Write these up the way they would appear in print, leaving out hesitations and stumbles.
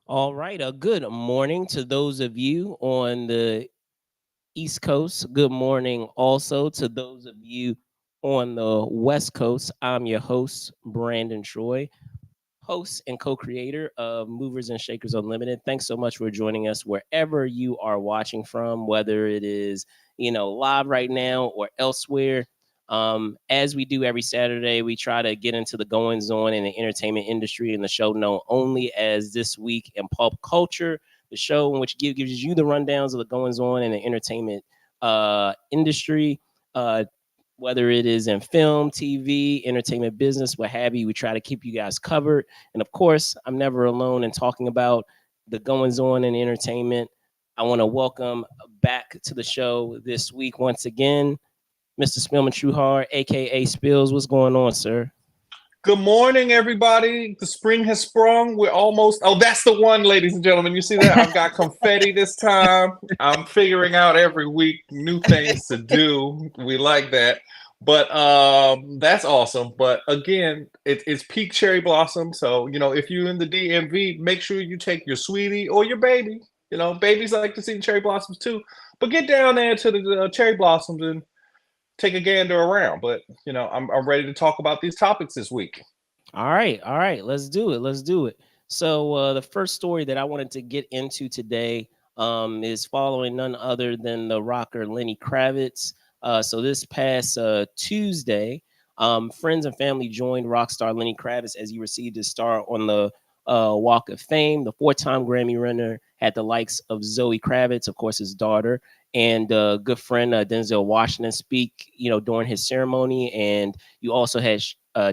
All right. Good morning to those of you on the East Coast. Good morning also to those of you on the West Coast. I'm your host, Brandon Troy, host and co-creator of Movers and Shakers Unlimited. Thanks so much for joining us wherever you are watching from, whether it is, live right now or elsewhere. As we do every Saturday, we try to get into the goings on in the entertainment industry and the show known only as This Week in Pulp Culture, the show in which gives you the rundowns of the goings on in the entertainment industry. Whether it is in film, TV, entertainment business, what have you, we try to keep you guys covered. And of course, I'm never alone in talking about the goings on in entertainment. I want to welcome back to the show this week once again, Mr. Spillman Trueheart, aka Spills. What's going on, sir? Good morning, everybody. The spring has sprung. We're almost. Oh, that's the one, ladies and gentlemen. You see that? I've got confetti this time. I'm figuring out every week new things to do. We like that. But that's awesome. But again, it's peak cherry blossom. So, if you're in the DMV, make sure you take your sweetie or your baby. Babies like to see the cherry blossoms too. But get down there to the cherry blossoms and take a gander around. But I'm ready to talk about these topics this week. All right, let's do it. Let's do it. So the first story that I wanted to get into today is following none other than the rocker Lenny Kravitz. So this past Tuesday, friends and family joined rock star Lenny Kravitz as he received his star on the Walk of Fame. The four-time Grammy winner had the likes of Zoe Kravitz, of course, his daughter, and good friend Denzel Washington speak, during his ceremony. And you also had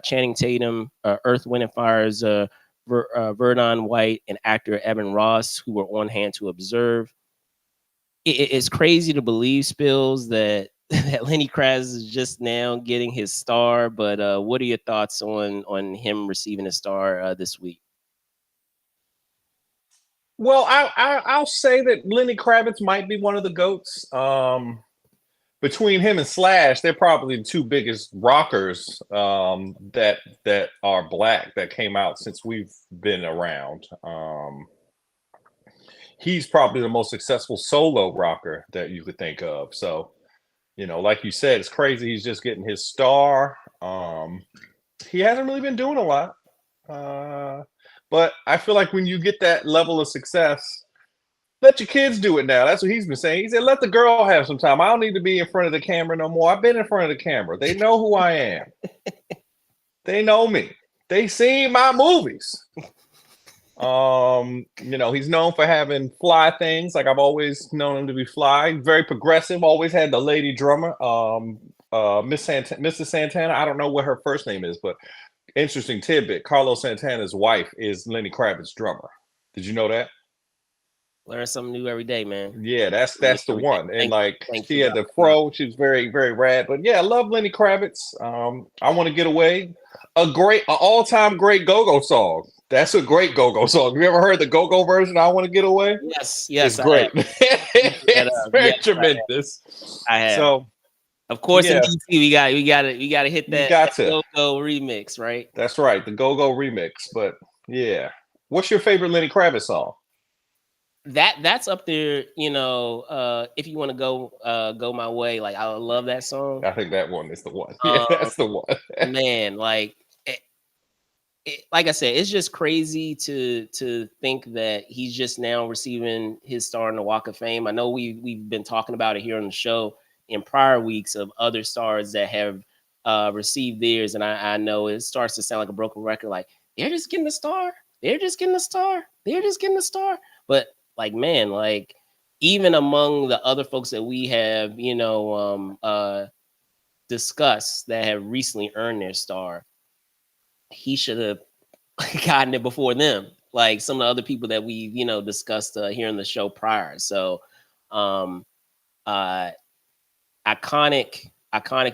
Channing Tatum, Earth, Wind, and Fire's Verdon White, and actor Evan Ross, who were on hand to observe. It's crazy to believe, Spills, that that Lenny Kravitz is just now getting his star. But what are your thoughts on him receiving a star this week? Well, I'll say that Lenny Kravitz might be one of the goats. Between him and Slash, they're probably the two biggest rockers that are black that came out since we've been around. He's probably the most successful solo rocker that you could think of. So, like you said, it's crazy. He's just getting his star. He hasn't really been doing a lot. But I feel like when you get that level of success, let your kids do it now. That's what he's been saying. He said, let the girl have some time. I don't need to be in front of the camera no more. I've been in front of the camera. They know who I am. They know me. They seen my movies. He's known for having fly things. Like I've always known him to be fly. Very progressive. Always had the lady drummer, Mrs. Santana. I don't know what her first name is, but interesting tidbit. Carlos Santana's wife is Lenny Kravitz's drummer. Did you know that? Learn something new every day, man. Yeah, that's the one. And like Thank she you, had the fro, she was very, very rad. But yeah, I love Lenny Kravitz. I Want to Get Away. An all-time great go-go song. That's a great go-go song. Have you ever heard the go-go version? I Want to Get Away. Yes, It's great. That It's very tremendous. I have. So Of course, in yeah, DC, we gotta hit you that got to. go remix, right? That's right, the go-go remix. But yeah, what's your favorite Lenny Kravitz song? That's up there. If you want to go my way, like I love that song. I think that one is the one. Yeah, Um, that's the one. man, like like I said, it's just crazy to think that he's just now receiving his star in the Walk of Fame. I know we've been talking about it here on the show in prior weeks of other stars that have received theirs, and I know it starts to sound like a broken record. Like they're just getting the star, they're just getting the star, they're just getting the star. But like, man, like even among the other folks that we have, discussed that have recently earned their star, he should have gotten it before them, like some of the other people that we discussed here in the show prior. So um uh iconic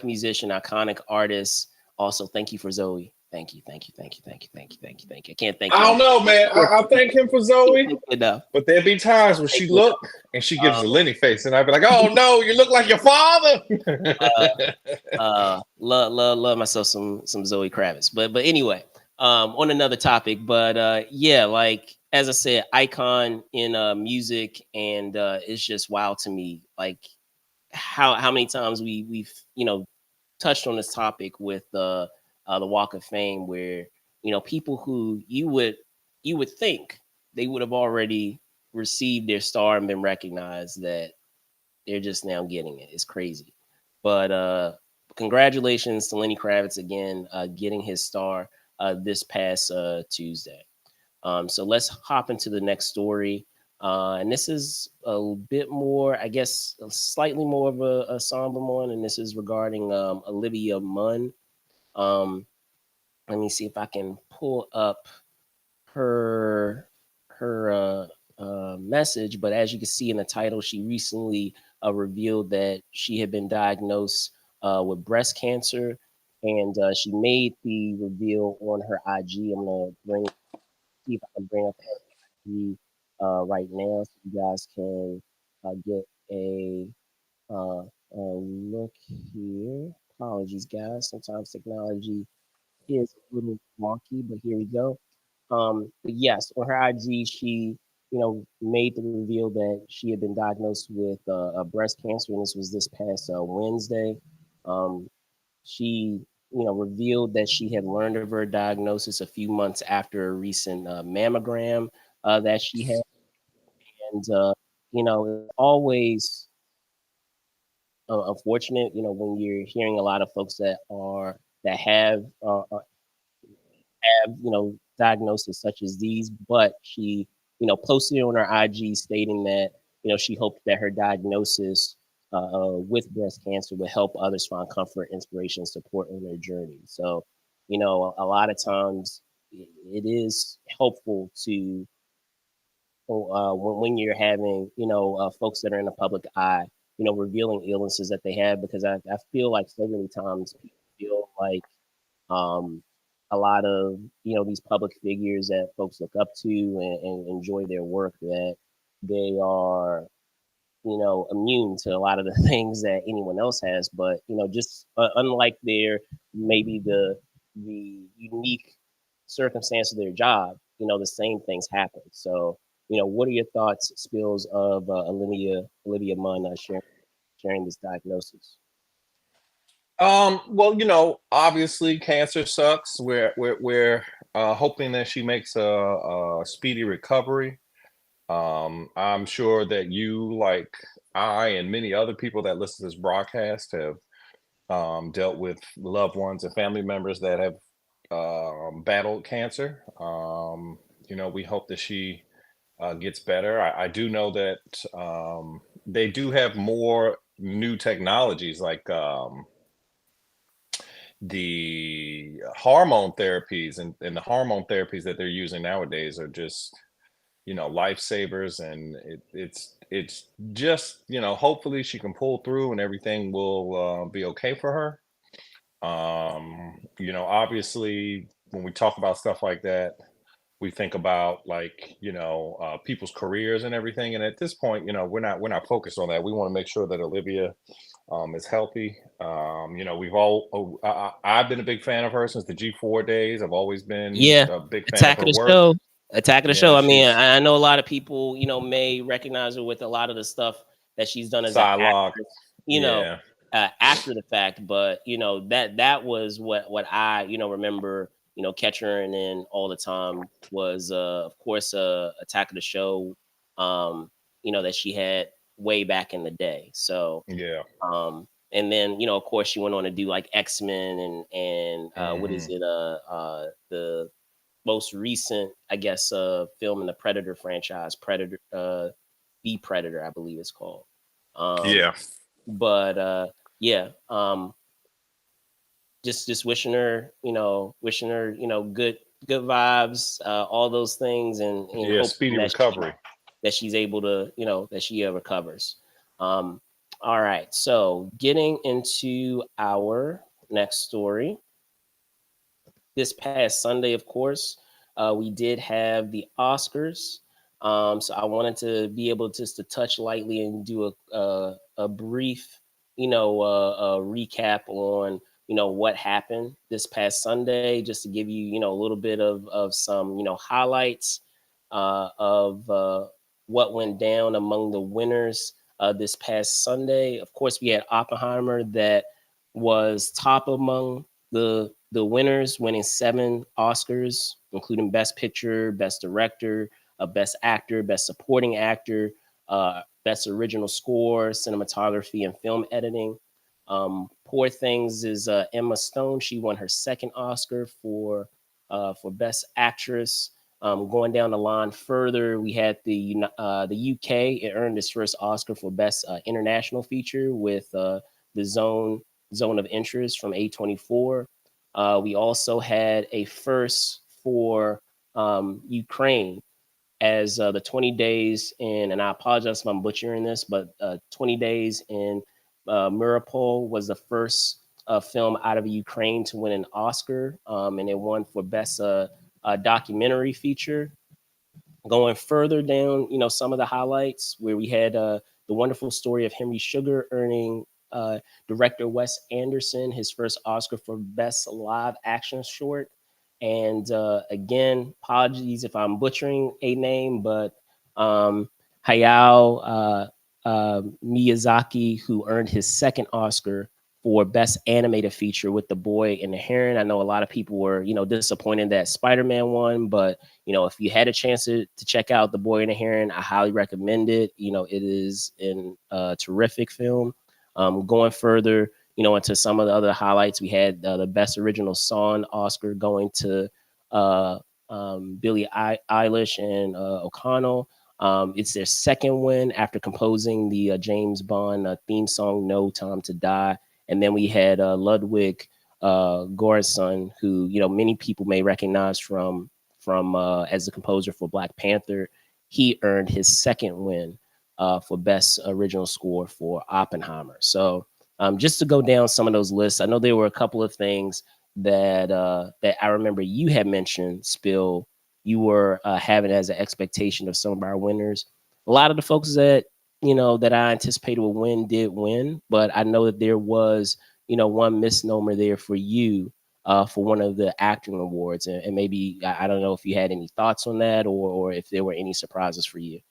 musician, iconic artist. Also, thank you for Zoe. Thank you. I can't thank I you don't know, man. I thank him for Zoe. enough. But there be times where Thank she you look and she gives enough. a Lenny face, and I'd be like, "Oh no, you look like your father." Uh, love myself some Zoe Kravitz. But anyway, on another topic. But yeah, like as I said, icon in music, and it's just wild to me, like how many times we've touched on this topic with the Walk of Fame, where people who you would think they would have already received their star and been recognized, that they're just now getting it. It's crazy. But congratulations to Lenny Kravitz again, getting his star this past Tuesday. So let's hop into the next story. And this is a bit more, I guess, slightly more of a somber one. And this is regarding Olivia Munn. Um, Let me see if I can pull up her message. But as you can see in the title, she recently revealed that she had been diagnosed with breast cancer, and she made the reveal on her IG. I'm gonna see if I can bring up her IG right now, so you guys can get uh, a look here. Apologies, guys. Sometimes technology is a little wonky, but here we go. But yes, on her IG, she made the reveal that she had been diagnosed with breast cancer, and this was this past Wednesday. Um, she revealed that she had learned of her diagnosis a few months after a recent mammogram that she had, and it's always unfortunate, when you're hearing a lot of folks that have diagnoses such as these. But she posted on her IG stating that she hoped that her diagnosis with breast cancer would help others find comfort, inspiration, and support on their journey. So a lot of times it is helpful to when you're having folks that are in the public eye, revealing illnesses that they have, because I feel like so many times people feel like um, a lot of these public figures that folks look up to and enjoy their work, that they are immune to a lot of the things that anyone else has. But just unlike their maybe the unique circumstance of their job, the same things happen. So what are your thoughts, Spills, of Olivia Munn sharing this diagnosis? Well, obviously cancer sucks. We're hoping that she makes a speedy recovery. I'm sure that you, like I, and many other people that listen to this broadcast have dealt with loved ones and family members that have battled cancer. We hope that she gets better. I do know that they do have more new technologies, like the hormone therapies, and the hormone therapies that they're using nowadays are just lifesavers. And it's just hopefully she can pull through and everything will be okay for her. Obviously, when we talk about stuff like that, we think about, like, people's careers and everything. And at this point, we're not focused on that. We want to make sure that Olivia is healthy. We've all I've been a big fan of her since the G4 days. I've always been Yeah, a big fan of Attack of her the work. Show. Attack of the Show. Yeah, I mean, she's I know a lot of people, may recognize her with a lot of the stuff that she's done as an Psylocke. actress, Yeah. after the fact. But that was what I remember, catching her in all the time was, of course, Attack of the Show, that she had way back in the day. So Yeah. and then of course she went on to do like X-Men, and what is Hmm. it, the most recent, I guess, film in the Predator franchise, Predator, the Predator, I believe it's called. Um, Yeah. but yeah, just wishing her, good vibes, all those things, and Yeah. hoping Speedy recovery. that she's able to, that she recovers. Um, all right, so getting into our next story. This past Sunday, of course, we did have the Oscars. So I wanted to be able just to touch lightly and do a brief, recap on what happened this past Sunday, just to give you a little bit of some highlights. of what went down among the winners this past Sunday. Of course, we had Oppenheimer that was top among the winners, winning 7 Oscars, including Best Picture, Best Director, Best Actor, Best Supporting Actor, Best Original Score, Cinematography, and Film Editing. Poor Things is Emma Stone. She won her second Oscar for Best Actress. Going down the line further, we had the UK. It earned its first Oscar for Best International Feature with the Zone of Interest from A24. We also had a first for Ukraine as the 20 days in, and I apologize if I'm butchering this, but 20 days in Mariupol was the first film out of Ukraine to win an Oscar, and it won for best documentary feature. Going further down, some of the highlights where we had the wonderful story of Henry Sugar earning director Wes Anderson his first Oscar for best live action short. And again, apologies if I'm butchering a name, but Hayao Miyazaki, who earned his second Oscar for best animated feature with The Boy and the Heron. I know a lot of people were, disappointed that Spider-Man won, but if you had a chance to check out The Boy and the Heron, I highly recommend it. It is a terrific film. Going further, into some of the other highlights, we had the best original song Oscar going to Billie Eilish and O'Connell. It's their second win after composing the James Bond theme song "No Time to Die." And then we had Ludwig Göransson, who many people may recognize from as the composer for Black Panther. He earned his second win for best original score for Oppenheimer. So just to go down some of those lists, I know there were a couple of things that I remember you had mentioned, Spill. You were having as an expectation of some of our winners. A lot of the folks that that I anticipated would win did win, but I know that there was one misnomer there for you for one of the acting awards, and maybe I don't know if you had any thoughts on that or if there were any surprises for you.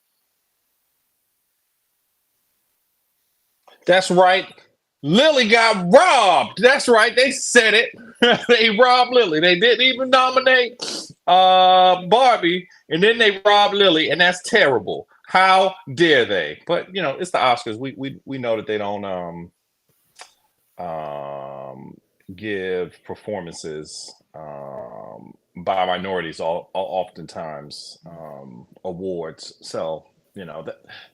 That's right. Lily got robbed. That's right. They said it. They robbed Lily. They didn't even nominate Barbie, and then they robbed Lily, and that's terrible. How dare they? But it's the Oscars. We know that they don't give performances by minorities oftentimes awards. So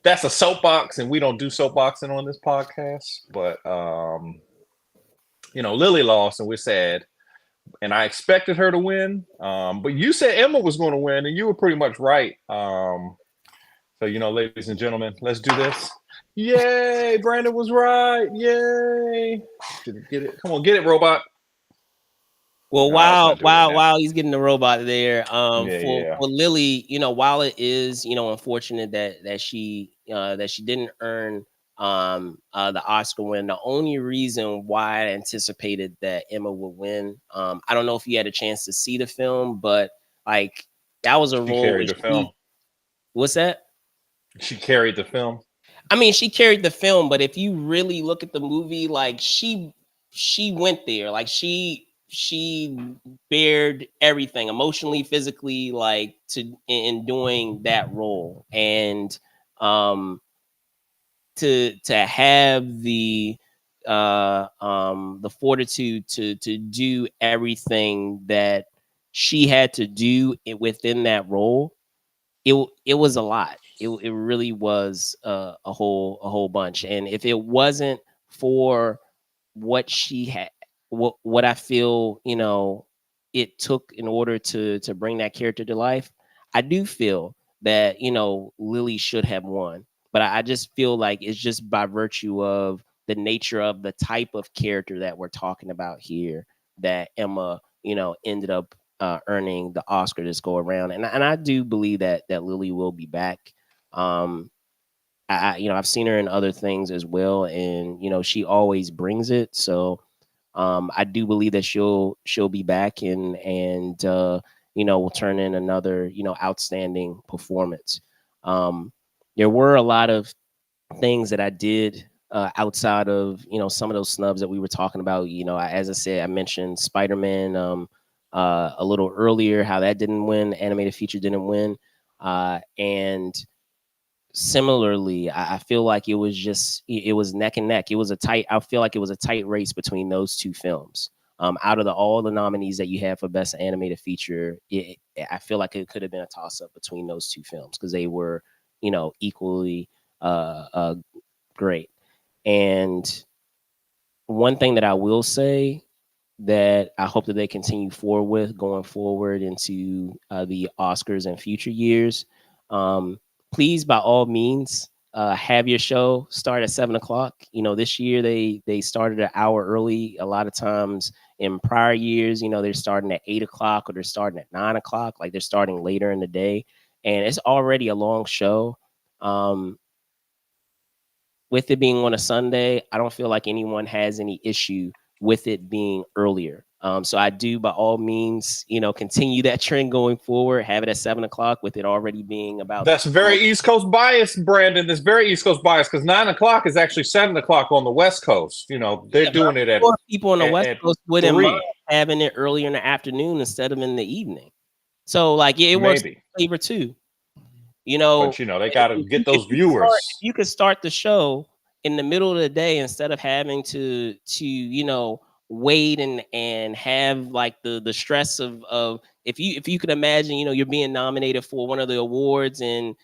that's a soapbox, and we don't do soapboxing on this podcast. But Lily lost, and we're sad. And I expected her to win, but you said Emma was going to win, and you were pretty much right. So ladies and gentlemen, let's do this. Yay! Brandon was right. Yay! Get it? Come on, get it, robot. Well, while he's getting the robot there, Yeah. for Lily, while it is, unfortunate that she didn't earn the Oscar win, the only reason why I anticipated that Emma would win, I don't know if you had a chance to see the film, but like that was a She role. carried the film. What's that? She carried the film. I mean, she carried the film, but if you really look at the movie, like she went there, like she bared everything emotionally, physically, like in doing that role, and to have the fortitude to do everything that she had to do within that role, it was a lot. It really was a whole bunch. And if it wasn't for what she had, what I feel, it took in order to bring that character to life, I do feel that Lily should have won. But I just feel like it's just by virtue of the nature of the type of character that we're talking about here that Emma, ended up earning the Oscar this go around, and I do believe that Lily will be back. I've seen her in other things as well, and she always brings it. So I do believe that she'll be back, and will turn in another, outstanding performance. There were a lot of things that I did outside of some of those snubs that we were talking about. As I said, I mentioned Spider-Man a little earlier, how that didn't win, animated feature didn't win, and similarly, I feel like it was neck and neck. It was a tight. I feel like it was a tight race between those two films. Out of all the nominees that you have for best animated feature, I feel like it could have been a toss up between those two films because they were, equally great. And one thing that I will say that I hope that they continue forward with going forward into the Oscars and future years. Please, by all means, have your show start at 7 o'clock. This year they started an hour early. A lot of times in prior years, they're starting at 8 o'clock or they're starting at 9 o'clock. Like they're starting later in the day, and it's already a long show. With it being on a Sunday, I don't feel like anyone has any issue with it being earlier. So I do, by all means, continue that trend going forward. Have it at 7 o'clock, with it already being about. That's very East Coast bias, Brandon. That's very East Coast bias because 9 o'clock is actually 7 o'clock on the West Coast. They're doing it at. People on the West Coast wouldn't 3. mind having it earlier in the afternoon instead of in the evening. So, like, it works in favor too. But they got to get those viewers. If you could start the show in the middle of the day instead of having to wait and have like the stress of if you could imagine, you're being nominated for one of the awards and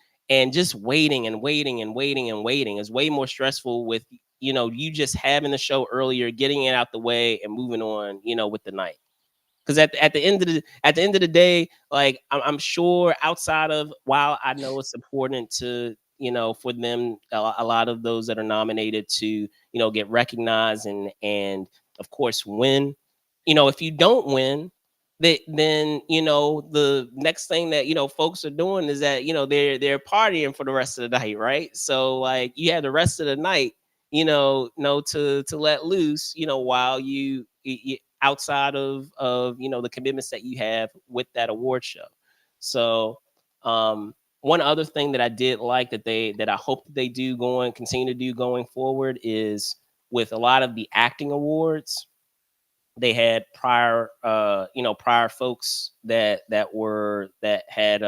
just waiting and waiting and waiting and waiting is way more stressful with you just having the show earlier, getting it out the way and moving on, with the night. Because at the end of the day, like I'm sure outside of, while I know it's important to for them, a lot of those that are nominated to get recognized and of course win. If you don't win, then the next thing that folks are doing is that they're partying for the rest of the night, right? So like you have the rest of the night, to let loose, while you outside of the commitments that you have with that award show. So one other thing that I did like that I hope that they continue to do going forward is with a lot of the acting awards, they had prior folks that had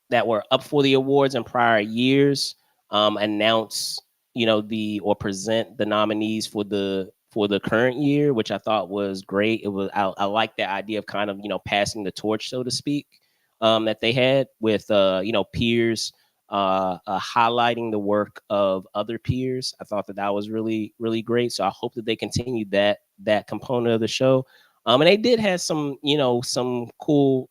that were up for the awards in prior years, announce or present the nominees for the current year, which I thought was great. I like the idea of kind of passing the torch, so to speak, that they had with peers highlighting the work of other peers. I thought that was really, really great. So I hope that they continue that component of the show. And they did have some cool,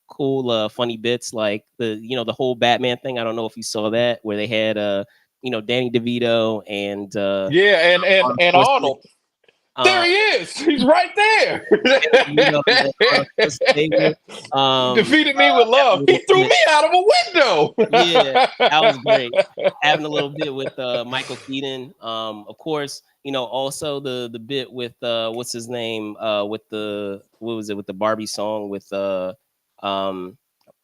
funny bits, like the whole Batman thing. I don't know if you saw that, where they had Danny DeVito and and Arnold. There he is. He's right there. Defeated me with love. He threw me out of a window. Yeah, that was great. Having a little bit with Michael Keaton. Of course, also the bit with what's his name? With with the Barbie song with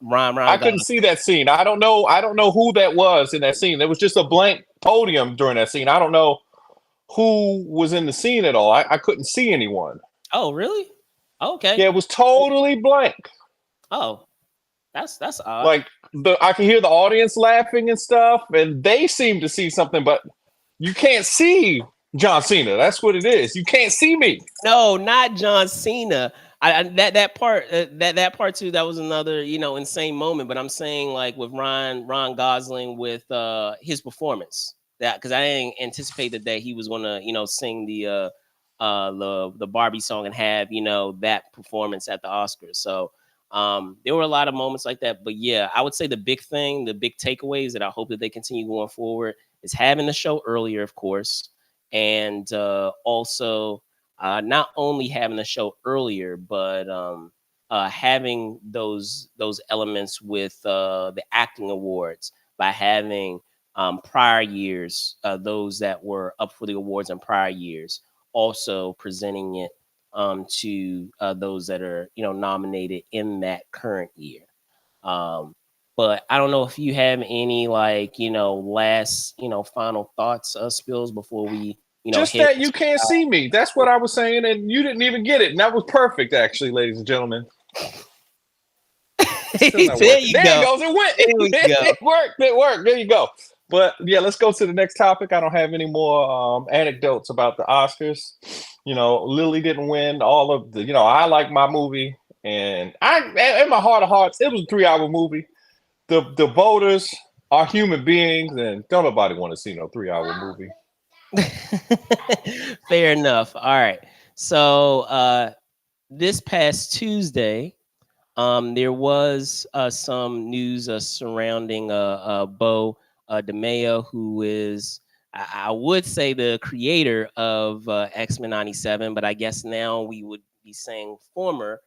Ryan. I couldn't see that scene. I don't know who that was in that scene. There was just a blank podium during that scene. I don't know who was in the scene at all. I couldn't see anyone. Oh, really? Okay. Yeah, it was totally blank. Oh, that's odd. Like I can hear the audience laughing and stuff, and they seem to see something, but you can't see John Cena. That's what it is. You can't see me. No, not John Cena. That part too. That was another insane moment. But I'm saying, like, with Ryan Gosling with his performance, that because I didn't anticipate that he was gonna sing the Barbie song and have that performance at the Oscars. So there were a lot of moments like that. But yeah, I would say the big takeaways that I hope that they continue going forward is having the show earlier, of course, and also not only having the show earlier, but having those elements with the acting awards by having prior years, those that were up for the awards in prior years, also presenting it to those that are nominated in that current year. But I don't know if you have any like last final thoughts, Spills, before we Just hit. that you can't see me. That's what I was saying, and you didn't even get it. And that was perfect, actually, ladies and gentlemen. Still not There working. you There it go. goes. It went. There we go. It worked. It worked. There you go. But yeah, let's go to the next topic. I don't have any more anecdotes about the Oscars. Lily didn't win all of the. I like my movie, and in my heart of hearts, it was a 3 hour movie. The voters are human beings, and don't nobody want to see no 3 hour movie. Fair enough. All right. So this past Tuesday, there was some news surrounding Bo DeMayo, who is, I would say, the creator of X-Men 97, but I guess now we would be saying former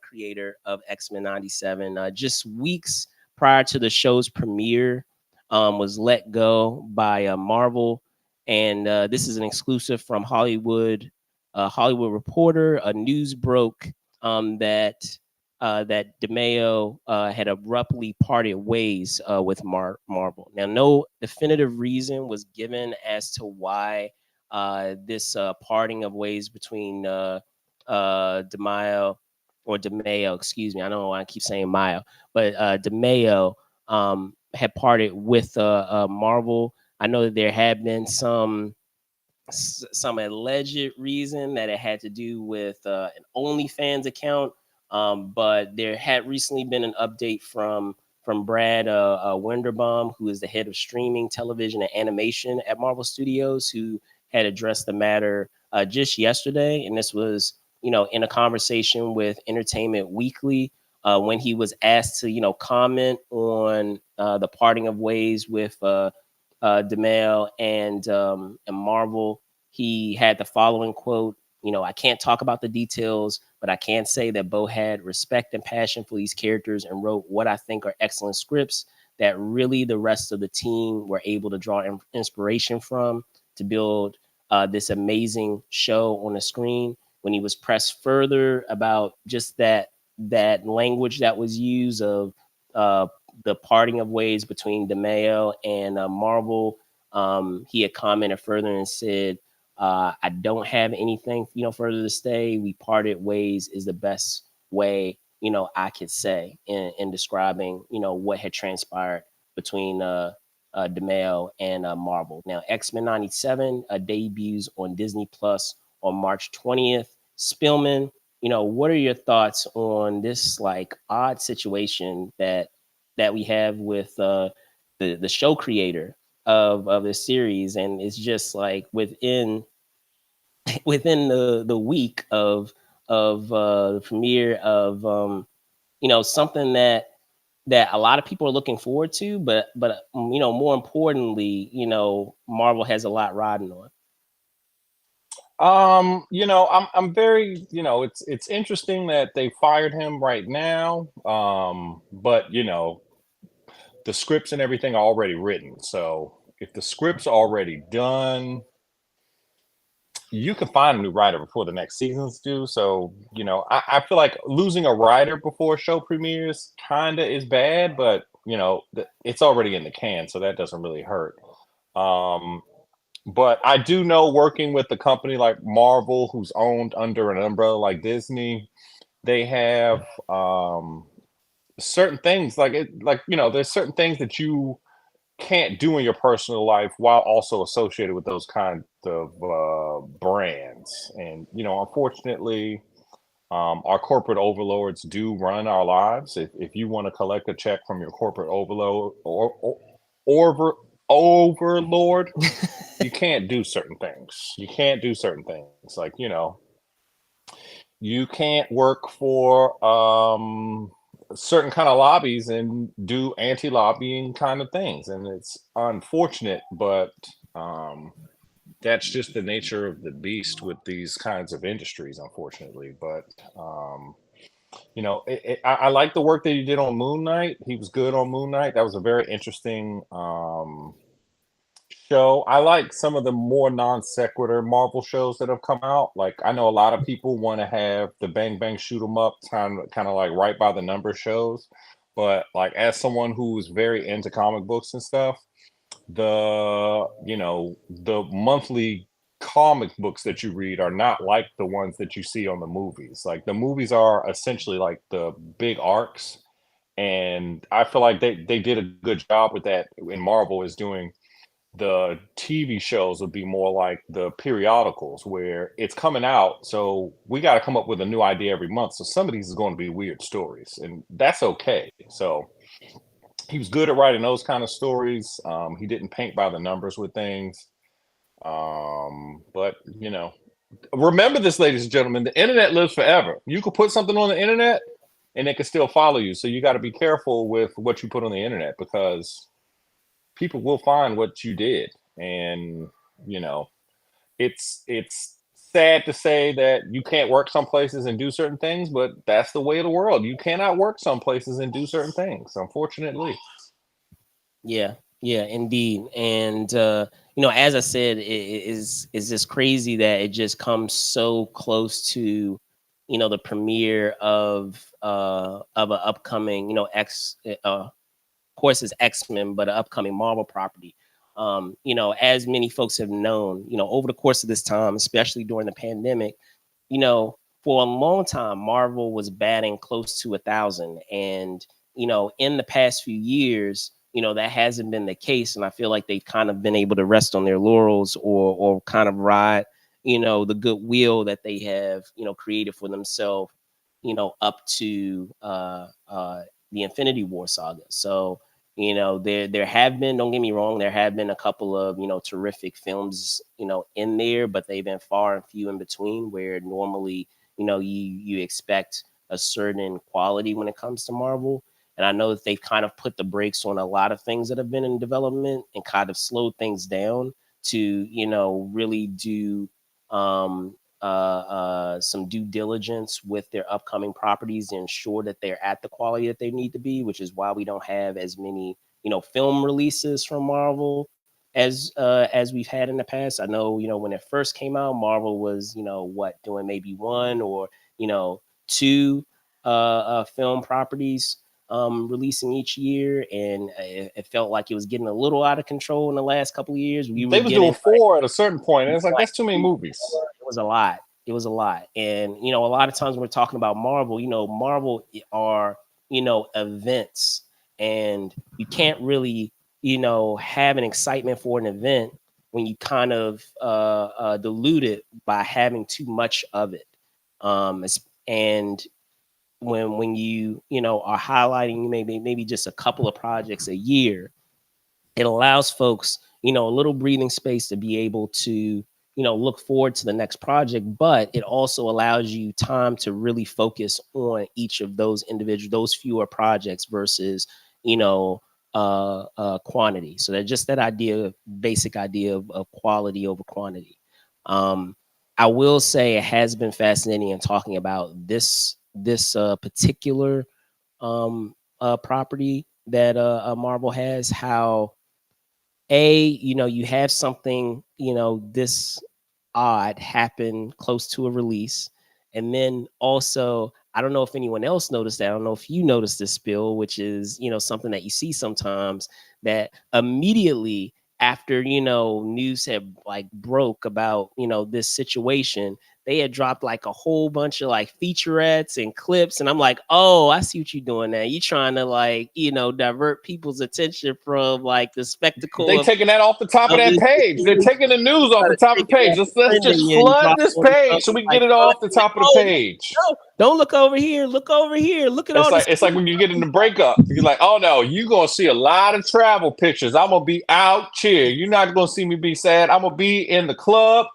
creator of X-Men 97. Just weeks prior to the show's premiere, was let go by Marvel. And this is an exclusive from Hollywood. Hollywood Reporter. News broke that that DeMayo had abruptly parted ways with Marvel. Now, no definitive reason was given as to why this parting of ways between DeMayo, excuse me. I don't know why I keep saying Mayo, but DeMayo had parted with Marvel. I know that there had been some alleged reason that it had to do with an OnlyFans account, but there had recently been an update from Brad Winderbaum, who is the head of streaming, television, and animation at Marvel Studios, who had addressed the matter just yesterday, and this was in a conversation with Entertainment Weekly. When he was asked to, comment on the parting of ways with DeMayo and Marvel, he had the following quote: I can't talk about the details, but I can say that Bo had respect and passion for these characters and wrote what I think are excellent scripts that really the rest of the team were able to draw inspiration from to build this amazing show on the screen. When he was pressed further about just that language that was used of the parting of ways between DeMayo and Marvel, he had commented further and said, I don't have anything, further to say. We parted ways is the best way, I could say in describing, what had transpired between DeMayo and Marvel. Now, X-Men 97 debuts on Disney Plus on March 20th. Spillman, what are your thoughts on this like odd situation that we have with the show creator of the series, and it's just like within the week of the premiere of something that a lot of people are looking forward to, but more importantly, Marvel has a lot riding on. I'm very, it's interesting that they fired him right now. But the scripts and everything are already written. So if the script's already done, you can find a new writer before the next season's due. So, I feel like losing a writer before a show premieres kinda is bad, but it's already in the can, so that doesn't really hurt. Um, but I do know working with a company like Marvel, who's owned under an umbrella like Disney, they have certain things there's certain things that you can't do in your personal life while also associated with those kind of brands. And unfortunately, our corporate overlords do run our lives. If you want to collect a check from your corporate overload or overlord, you can't do certain things. You can't do certain things. Like, you can't work for certain kind of lobbies and do anti-lobbying kind of things. And it's unfortunate, but that's just the nature of the beast with these kinds of industries, unfortunately. But I like the work that he did on Moon Knight. He was good on Moon Knight. That was a very interesting show. I like some of the more non sequitur Marvel shows that have come out. Like I know a lot of people want to have the bang bang shoot 'em up kind of like right by the number shows, but like as someone who's very into comic books and stuff, the monthly comic books that you read are not like the ones that you see on the movies. Like the movies are essentially like the big arcs, and I feel like they did a good job with that. In Marvel is doing the TV shows would be more like the periodicals where it's coming out. So we got to come up with a new idea every month. So some of these is going to be weird stories, and that's okay. So he was good at writing those kind of stories. He didn't paint by the numbers with things. But remember this, ladies and gentlemen, the internet lives forever. You could put something on the internet and it can still follow you. So you got to be careful with what you put on the internet because people will find what you did. And, it's sad to say that you can't work some places and do certain things, but that's the way of the world. You cannot work some places and do certain things, unfortunately. Yeah, yeah, indeed. And as I said, is just crazy that it just comes so close to, the premiere of an upcoming, of course it's X-Men, but an upcoming Marvel property. As many folks have known, over the course of this time, especially during the pandemic, for a long time, Marvel was batting close to 1,000, and in the past few years, that hasn't been the case, and I feel like they've kind of been able to rest on their laurels or kind of ride, the goodwill that they have, created for themselves, up to the Infinity War saga. So there have been, don't get me wrong, there have been a couple of terrific films in there, but they've been far and few in between, where normally you expect a certain quality when it comes to Marvel. And I know that they've kind of put the brakes on a lot of things that have been in development and kind of slowed things down to really do some due diligence with their upcoming properties to ensure that they're at the quality that they need to be, which is why we don't have as many film releases from Marvel as we've had in the past. I know when it first came out, Marvel was doing maybe one or two film properties releasing each year, and it felt like it was getting a little out of control in the last couple of years. They was doing 4 at a certain point, and it's like that's too many movies. It was a lot. It was a lot, and a lot of times when we're talking about Marvel, Marvel are events, and you can't really have an excitement for an event when you kind of dilute it by having too much of it, and when you are highlighting maybe just a couple of projects a year, it allows folks a little breathing space to be able to look forward to the next project, but it also allows you time to really focus on each of those those fewer projects versus quantity. So that just that basic idea of quality over quantity. I will say it has been fascinating in talking about this particular property that Marvel has. How you have something this odd happen close to a release, and then also I don't know if anyone else noticed that. I don't know if you noticed this, Bill, which is something that you see sometimes, that immediately after news had like broke about this situation, they had dropped like a whole bunch of like featurettes and clips, and I'm like, oh, I see what you're doing now. You trying to like divert people's attention from like the spectacle. They taking that off the top of that page. They're taking the news off the top of the page. Let's just flood this page so we can get it off the top of the page. No, don't look over here. Look over here. Look at all this. It's like when you get in the breakup. You're like, oh no, you're gonna see a lot of travel pictures. I'm gonna be out cheer. You're not gonna see me be sad. I'm gonna be in the club.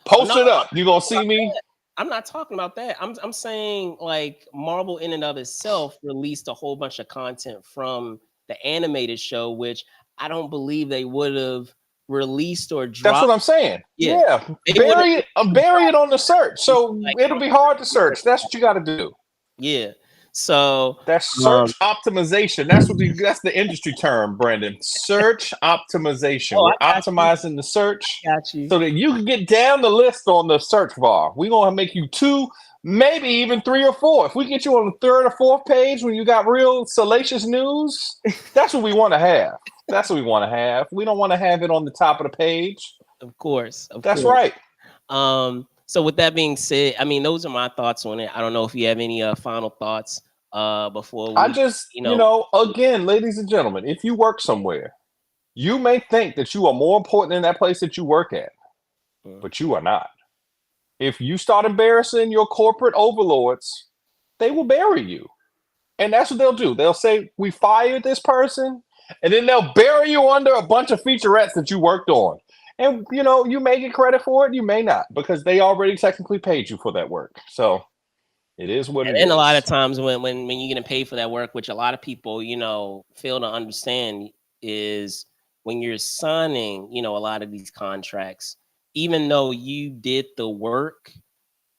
Post it up. You're gonna see me. I'm not talking about that. I'm saying like Marvel in and of itself released a whole bunch of content from the animated show, which I don't believe they would have released or dropped. That's what I'm saying. Yeah. Bury it on the search. So it'll be hard to search. That's what you got to do. Yeah. So That's search optimization. That's the industry term, Brandon. Search optimization. oh, We're I got you. optimizing the search Got you. so that you can get down the list on the search bar. We're gonna make you 2, maybe even 3 or 4. If we get you on the 3rd or 4th page when you got real salacious news, that's what we want to have. That's what we want to have. We don't want to have it on the top of the page. Of course, of That's course. right. So with that being said, I mean, those are my thoughts on it. I don't know if you have any final thoughts before I we, just, you know, again, ladies and gentlemen, if you work somewhere, you may think that you are more important than that place that you work at, but you are not. If you start embarrassing your corporate overlords, they will bury you. And that's what they'll do. They'll say, we fired this person, and then they'll bury you under a bunch of featurettes that you worked on. And, you may get credit for it, you may not, because they already technically paid you for that work. So it is what it and a lot of is. times when you're getting paid for that work, which a lot of people, fail to understand is when you're signing, a lot of these contracts, even though you did the work,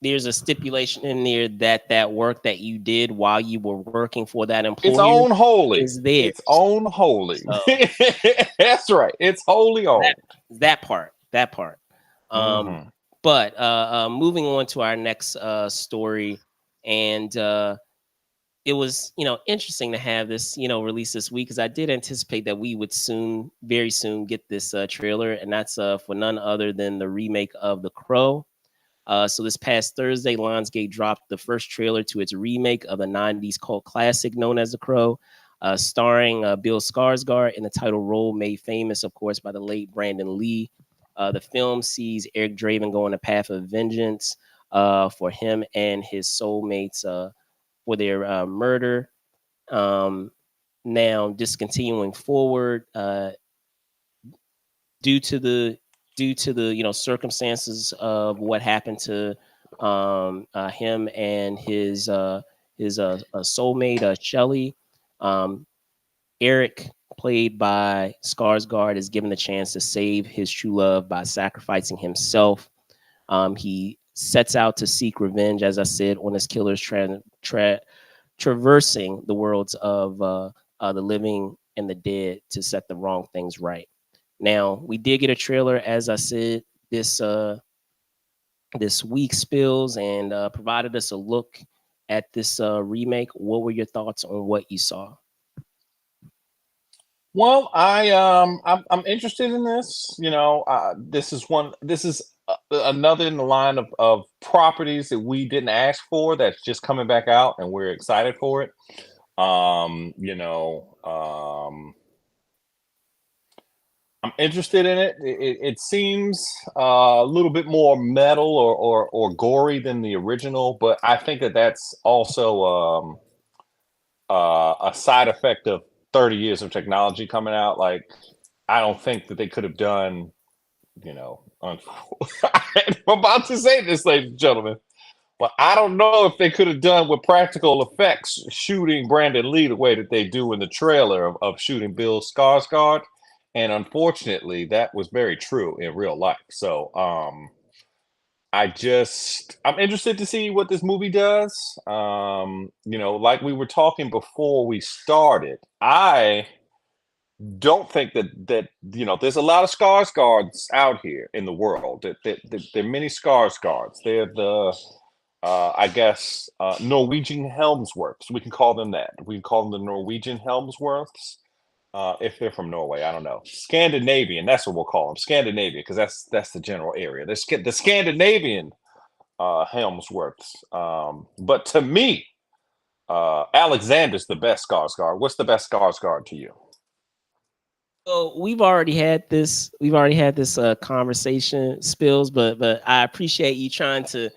there's a stipulation in there that that work that you did while you were working for that It's employer own holy. is theirs. It's own holy. So That's right. It's wholly owned. that part. Mhm. But moving on to our next story, and it was interesting to have this release this week because I did anticipate that we would very soon get this trailer, and that's for none other than the remake of The Crow. So this past Thursday, Lionsgate dropped the first trailer to its remake of the 90s cult classic known as The Crow, starring Bill Skarsgård in the title role, made famous, of course, by the late Brandon Lee. The film sees Eric Draven go on a path of vengeance for him and his soulmates for their murder. Now, discontinuing forward, due to the circumstances of what happened to him and his soulmate Shelly. Eric, played by Skarsgård, is given the chance to save his true love by sacrificing himself. He sets out to seek revenge, as I said, on his killers, traversing the worlds of the living and the dead to set the wrong things right. Now, we did get a trailer, as I said, this week, Spills, and provided us a look at this remake. What were your thoughts on what you saw? Well, I'm interested in this. This is one. This is another in the line of properties that we didn't ask for. That's just coming back out, and we're excited for it. Um, you know, um, I'm interested in it. It seems a little bit more metal or gory than the original, but I think that that's also a side effect of 30 years of technology coming out. Like, I don't think that they could have done, I'm about to say this, ladies and gentlemen, but I don't know if they could have done with practical effects shooting Brandon Lee the way that they do in the trailer of shooting Bill Skarsgård. And unfortunately, that was very true in real life. So, I'm interested to see what this movie does. Like we were talking before we started, I don't think that there's a lot of Skarsgårds out here in the world. That there are many Skarsgårds. They're the I guess Norwegian Helmsworths. We can call them that. We can call them the Norwegian Helmsworths. If they're from Norway, I don't know. Scandinavian, that's what we'll call them. Scandinavian, because that's the general area. The Scandinavian Helmsworths. But to me, Alexander's the best Skarsgård. What's the best Skarsgård to you? So we've already had this. We've already had this conversation, Spills. But I appreciate you trying to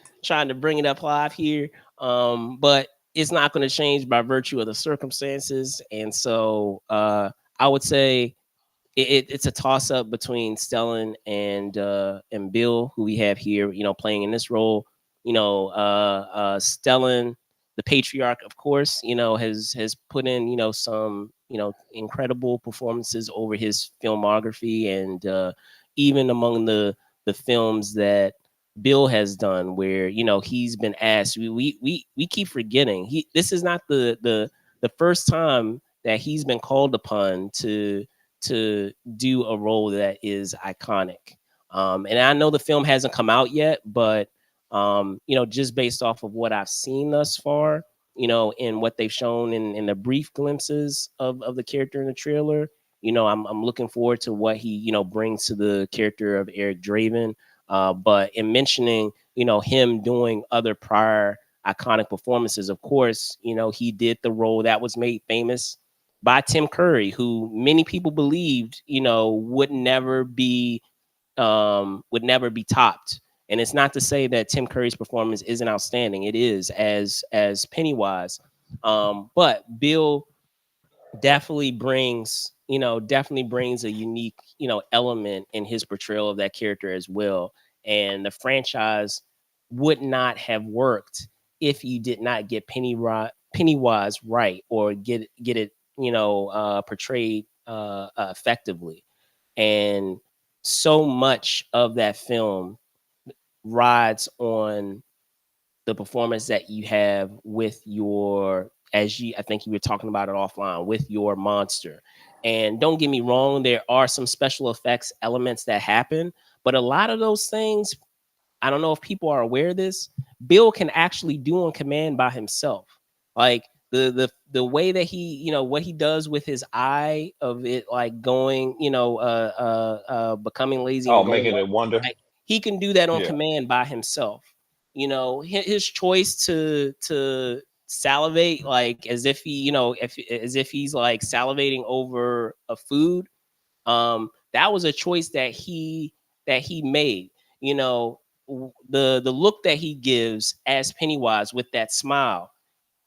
bring it up live here. But it's not going to change by virtue of the circumstances. And so I would say it's a toss up between Stellan and Bill, who we have here, playing in this role. Stellan, the patriarch, of course, has put in, some, incredible performances over his filmography, and even among the films that Bill has done, where he's been asked. We keep forgetting this is not the first time that he's been called upon to do a role that is iconic. And I know the film hasn't come out yet, but just based off of what I've seen thus far, in what they've shown in the brief glimpses of the character in the trailer, I'm looking forward to what he brings to the character of Eric Draven. But in mentioning, him doing other prior iconic performances, of course, he did the role that was made famous by Tim Curry, who many people believed, would never be topped. And it's not to say that Tim Curry's performance isn't outstanding. It is, as Pennywise. But Bill definitely brings a unique element in his portrayal of that character as well. And the franchise would not have worked if you did not get Pennywise right, or get it portrayed effectively. And so much of that film rides on the performance that you have with your, I think you were talking about it offline, with your monster. And don't get me wrong, there are some special effects elements that happen, but a lot of those things, I don't know if people are aware of this, Bill can actually do on command by himself. Like the way that he, what he does with his eye, of it like going, becoming lazy Oh, and going making white, it wonder. like, he can do that on Yeah. command by himself. His choice to salivate, like as if he, as if he's like salivating over a food. That was a choice that he made. The look that he gives as Pennywise with that smile,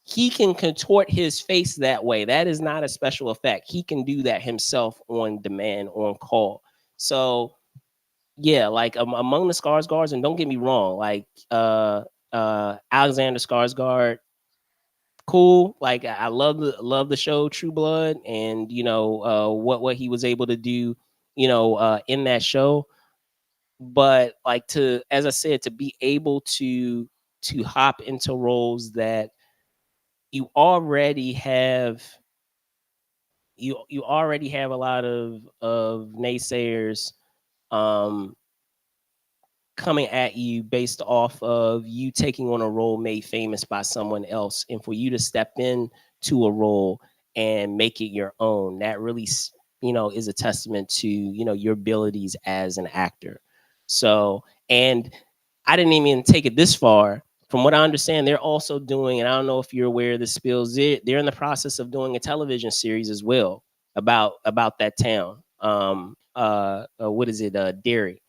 he can contort his face that way. That is not a special effect. He can do that himself on demand, on call. So yeah, like among the Skarsgårds, and don't get me wrong, like Alexander Skarsgård, cool. Like I love the show True Blood, and what he was able to do, in that show. But like, to, as I said, to be able to hop into roles that you already have, you already have a lot of naysayers um coming at you based off of you taking on a role made famous by someone else, and for you to step in to a role and make it your own, that really is a testament to your abilities as an actor. So, and I didn't even take it this far. From what I understand, they're also doing, and I don't know if you're aware of the spills, they're in the process of doing a television series as well about that town. What is it, Derry?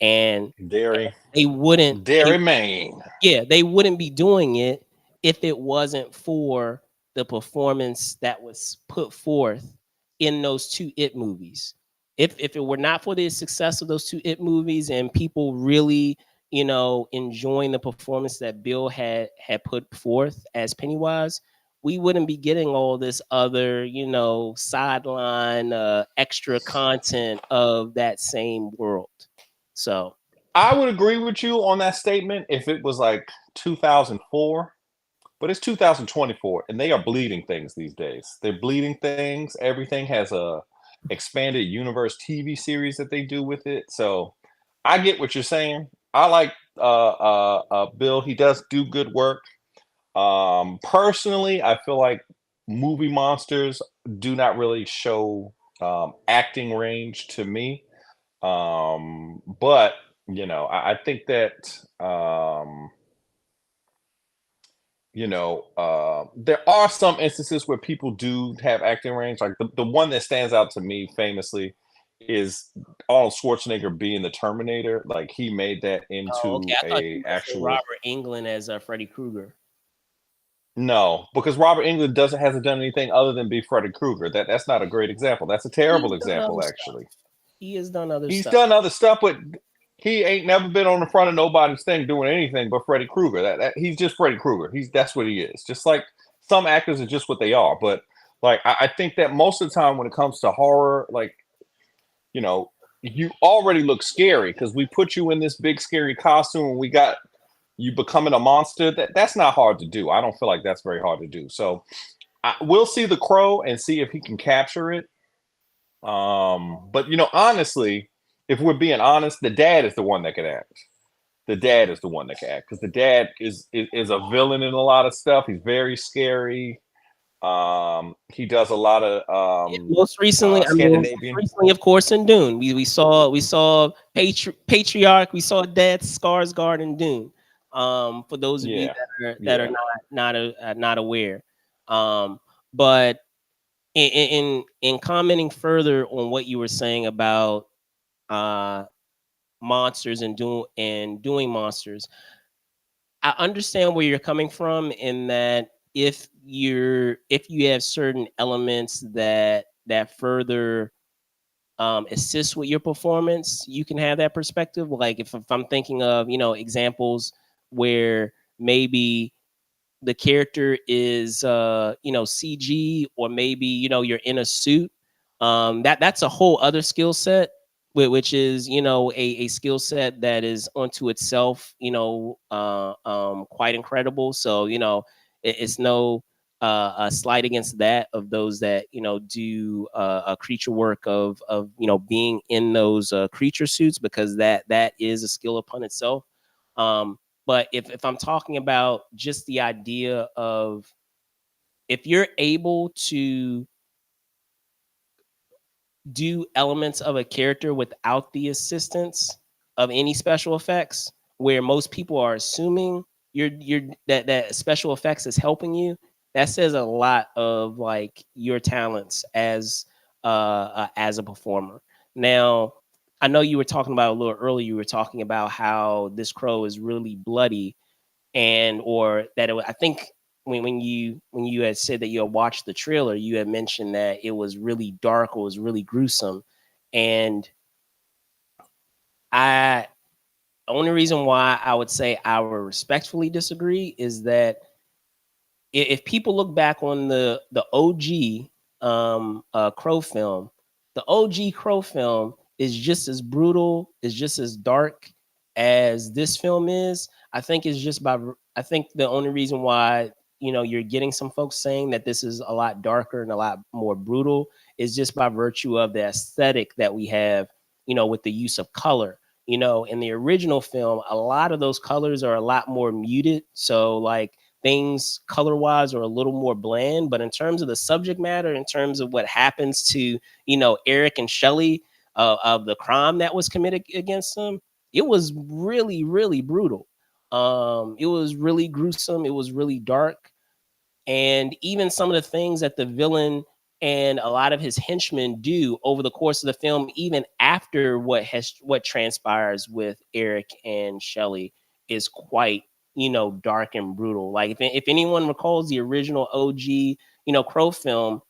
And Dairy. they wouldn't they Dairy Maine. yeah, they wouldn't be doing it if it wasn't for the performance that was put forth in those two It movies. If it were not for the success of those two It movies, and people really, enjoying the performance that Bill had put forth as Pennywise, we wouldn't be getting all this other, sideline extra content of that same world. So I would agree with you on that statement if it was like 2004, but it's 2024 and they are bleeding things these days. They're bleeding things. Everything has a expanded universe TV series that they do with it. So I get what you're saying. I like Bill. He does do good work. Personally, I feel like movie monsters do not really show acting range to me. But I think that there are some instances where people do have acting range. Like the one that stands out to me famously is Arnold Schwarzenegger being the Terminator. Like he made that oh, okay. into I thought you a were gonna say actual. Robert Englund as Freddy Krueger. No, because Robert Englund hasn't done anything other than be Freddy Krueger. That's not a great example. That's a terrible He's done other example, stuff. actually. He has done other He's stuff. done other stuff, but he ain't never been on the front of nobody's thing doing anything but Freddy Krueger. That he's just Freddy Krueger. That's what he is. Just like some actors are just what they are. But like I think that most of the time when it comes to horror, like you know, you already look scary because we put you in this big scary costume and we got you becoming a monster. That's not hard to do. I don't feel like that's very hard to do. So we'll see the Crow and see if he can capture it. But honestly, if we're being honest, the dad is the one that could act. The dad is the one that can act because the dad is a villain in a lot of stuff. He's very scary. He does a lot of Most recently, most Scandinavian. recently, of course, in Dune, we saw Patriarch, we saw Death, Skarsgård in Dune. For those of you Yeah, that are yeah. not aware, but in commenting further on what you were saying about uh monsters and doing monsters, I understand where you're coming from in that if you have certain elements that further assist with your performance, you can have that perspective. Like if I'm thinking of examples where maybe the character is CG, or maybe you're in a suit, that's a whole other skill set, which is a skill set that is unto itself quite incredible. So it's no a slight against that of those that do a creature work of being in those creature suits, because that is a skill upon itself. But if I'm talking about just the idea of, if you're able to do elements of a character without the assistance of any special effects, where most people are assuming you're that special effects is helping you, that says a lot of like your talents as a performer. Now, I know you were talking about a little earlier, you were talking about how this crow is really bloody, and or that I think when you had said that you had watched the trailer, you had mentioned that it was really dark, or was really gruesome, and I only reason why I would say I would respectfully disagree is that if people look back on the OG Crow film, the OG Crow film is just as brutal, is just as dark as this film is. I think it's just by I think the only reason why you're getting some folks saying that this is a lot darker and a lot more brutal is just by virtue of the aesthetic that we have, with the use of color. In the original film, a lot of those colors are a lot more muted. So like things color wise are a little more bland, but in terms of the subject matter, in terms of what happens to Eric and Shelley, of the crime that was committed against them, it was really, really brutal. It was really gruesome, it was really dark, and even some of the things that the villain and a lot of his henchmen do over the course of the film, even after what transpires with Eric and Shelley, is quite dark and brutal. Like if anyone recalls the original OG Crow film,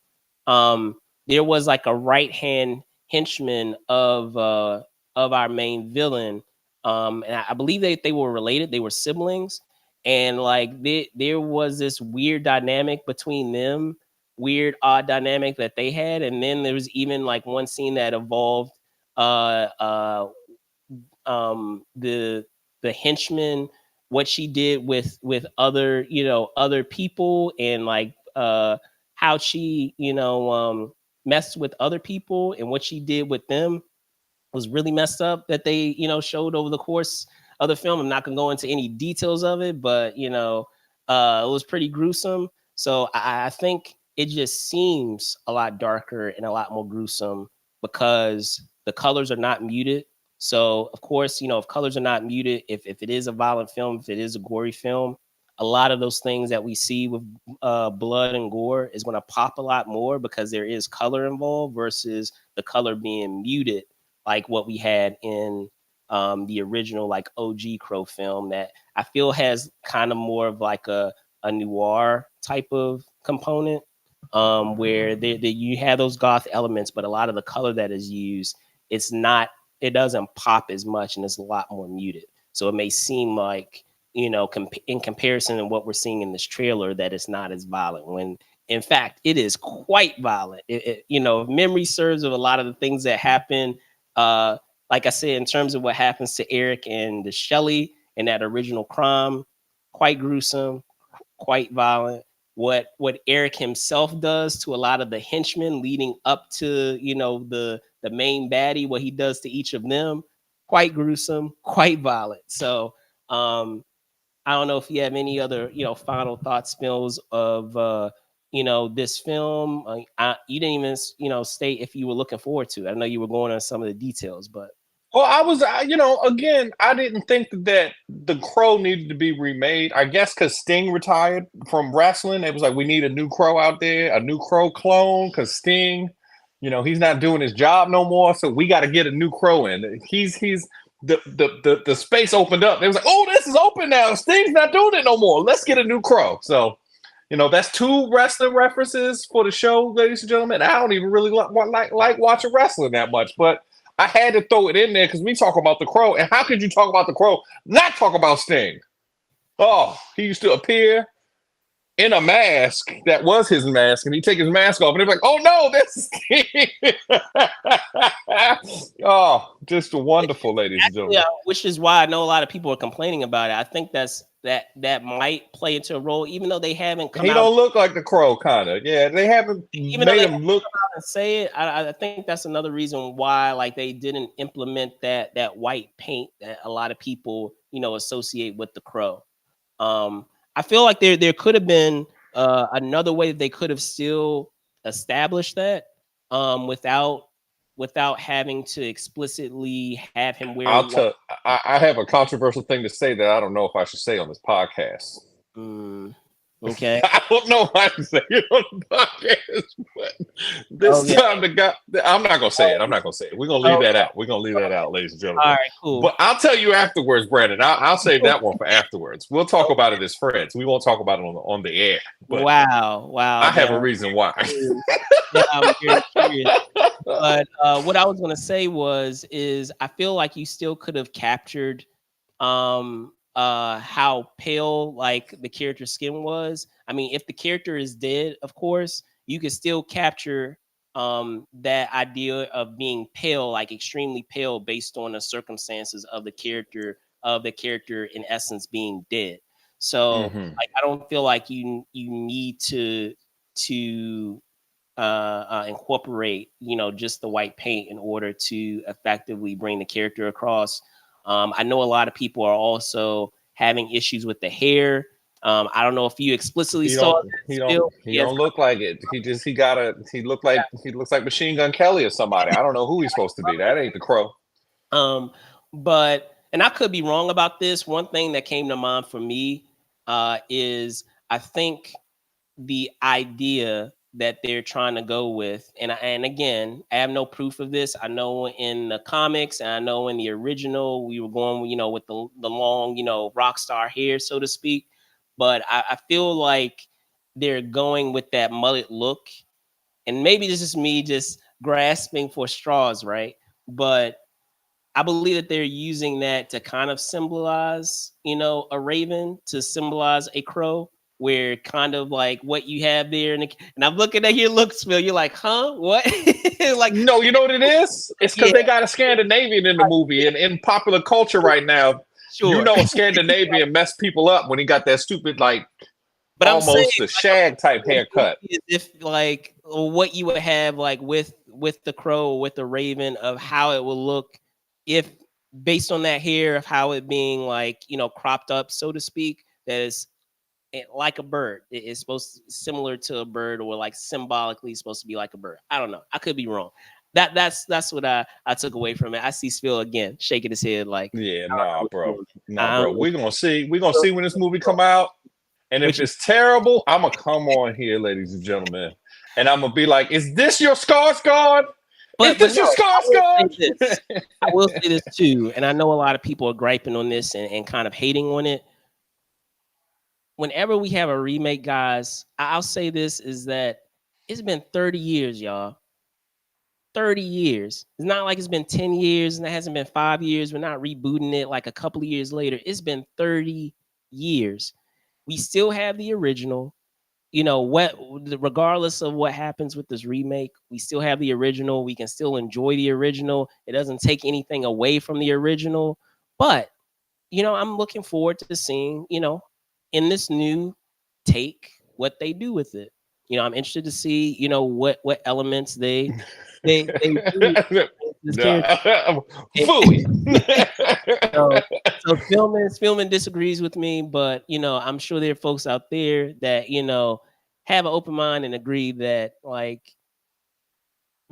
there was like a right hand henchman of our main villain, and I believe they were related, they were siblings, and like there was this weird dynamic between them, weird odd dynamic that they had, and then there was even like one scene that involved uh uh the henchman, what she did with other other people, and like how she messed with other people, and what she did with them was really messed up, that they showed over the course of the film. I'm not gonna go into any details of it, but it was pretty gruesome. So I think it just seems a lot darker and a lot more gruesome because the colors are not muted. So of course, if colors are not muted, if it is a violent film, if it is a gory film, a lot of those things that we see with blood and gore is going to pop a lot more because there is color involved versus the color being muted, like what we had in the original like OG Crow film, that I feel has kind of more of like a noir type of component, where you have those goth elements, but a lot of the color that is used, it doesn't pop as much, and it's a lot more muted. So it may seem like in comparison to what we're seeing in this trailer, that it's not as violent, when in fact it is quite violent. If memory serves, of a lot of the things that happen Like I said, in terms of what happens to Eric and the Shelley and that original crime, quite gruesome, quite violent. What Eric himself does to a lot of the henchmen leading up to, you know, the main baddie, what he does to each of them, quite gruesome, quite violent. So I don't know if you have any other, you know, final thoughts, spills of you know, this film. You didn't even, you know, state if you were looking forward to it. I know you were going on some of the details, but Well, I was, you know, again, I didn't think that the Crow needed to be remade. I guess because Sting retired from wrestling, it was like we need a new Crow out there, a new Crow clone. Because Sting, you know, he's not doing his job no more, so we got to get a new Crow in. He's the space opened up. It was like, oh, this is open now. Sting's not doing it no more. Let's get a new Crow. So, you know, that's two wrestling references for the show, ladies and gentlemen. I don't even really like watching wrestling that much, but I had to throw it in there because we talk about the Crow, and how could you talk about the Crow, not talk about Sting? Oh, he used to appear in a mask that was his mask, and he take his mask off, and he's like, "Oh no, this is Sting!" Oh, just wonderful, ladies and gentlemen. yeah, which is why I know a lot of people are complaining about it. I think that might play into a role, even though they haven't come He out. don't look like the Crow, kind of. Yeah, they haven't Even though made they him look. and say it, I think that's another reason why like they didn't implement that white paint that a lot of people, you know, associate with the Crow. I feel like there could have been another way that they could have still established that without having to explicitly have him wearing I'll white. tell. I have a controversial thing to say that I don't know if I should say on this podcast. Mm, okay. I don't know how to say it on the podcast, but Oh, this yeah. time the guy, I'm not gonna say it. I'm not gonna say it. We're gonna leave that out. We're gonna leave that out, ladies and gentlemen. All right, cool. But I'll tell you afterwards, Brandon. I'll save that one for afterwards. We'll talk about it as friends. We won't talk about it on the air. But wow. I have a reason why. Yeah, I'm very curious. But what I was gonna say is I feel like you still could have captured how pale like the character's skin was. I mean, if the character is dead, of course, you could still capture that idea of being pale, like extremely pale based on the circumstances of the character in essence being dead. So like I don't feel like you need to incorporate, you know, just the white paint in order to effectively bring the character across. I know a lot of people are also having issues with the hair. I don't know if you explicitly saw. He don't look like it. He looks like Machine Gun Kelly or somebody. I don't know who he's supposed to be. That ain't the Crow. But and I could be wrong about this. One thing that came to mind for me is I think the idea that they're trying to go with, and again, I have no proof of this. I know in the comics and I know in the original we were going, you know, with the long, you know, rock star hair, so to speak. But I feel like they're going with that mullet look, and maybe this is me just grasping for straws, right? But I believe that they're using that to kind of symbolize, you know, a raven, to symbolize a crow, where kind of like what you have there. And I'm looking at your looks, Phil. You're like, huh? What? Like, no, you know what it is? It's because they got a Scandinavian in the movie, and in popular culture right now, sure. You know, Scandinavian messed people up when he got that stupid, like, but almost a shag type haircut. If like what you would have like with the crow, with the raven, of how it will look if based on that hair, of how it being like, you know, cropped up, so to speak, that is like a bird. It's supposed to, similar to a bird, or like symbolically supposed to be like a bird. I don't know. I could be wrong. That's what I took away from it. I see Spill again shaking his head like, yeah, nah, bro. We're gonna see. We're gonna see when this movie come out. And if it's terrible, I'm gonna come on here, ladies and gentlemen, and I'm gonna be like, "Is this your Skarsgård? Is this your Skarsgård?" I will say this too, and I know a lot of people are griping on this and kind of hating on it. Whenever we have a remake, guys, I'll say this is that it's been 30 years, y'all. 30 years. It's not like it's been 10 years and it hasn't been 5 years. We're not rebooting it like a couple of years later. It's been 30 years. We still have the original. you know what, regardless of what happens with this remake, we still have the original. We can still enjoy the original. It doesn't take anything away from the original. But I'm looking forward to seeing, in this new take, what they do with it. I'm interested to see, what elements they do with this character. Fooey. so, so filming disagrees with me, but I'm sure there are folks out there that have an open mind and agree that, like,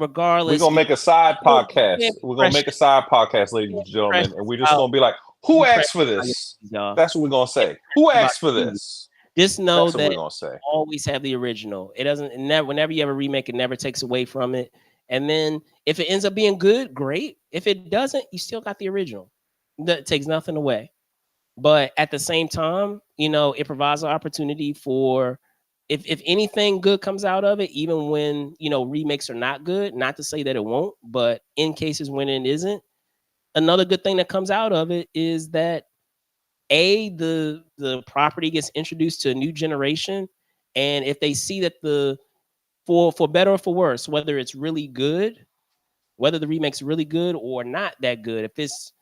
We're regardless, gonna make a side podcast. We're gonna make a side podcast, ladies and gentlemen, and we're just gonna be like, "Who asked for this?" That's what we're gonna say. Who asked for this? Just know That's what that we're gonna say. always have the original. It doesn't never whenever you have a remake, it never takes away from it. And then if it ends up being good, great. If it doesn't, you still got the original. That takes nothing away. But at the same time, it provides an opportunity for, if anything good comes out of it, even when remakes are not good, not to say that it won't, but in cases when it isn't, another good thing that comes out of it is that the property gets introduced to a new generation, and if they see that for better or for worse, whether it's really good, whether the remake's really good or not that good, if it's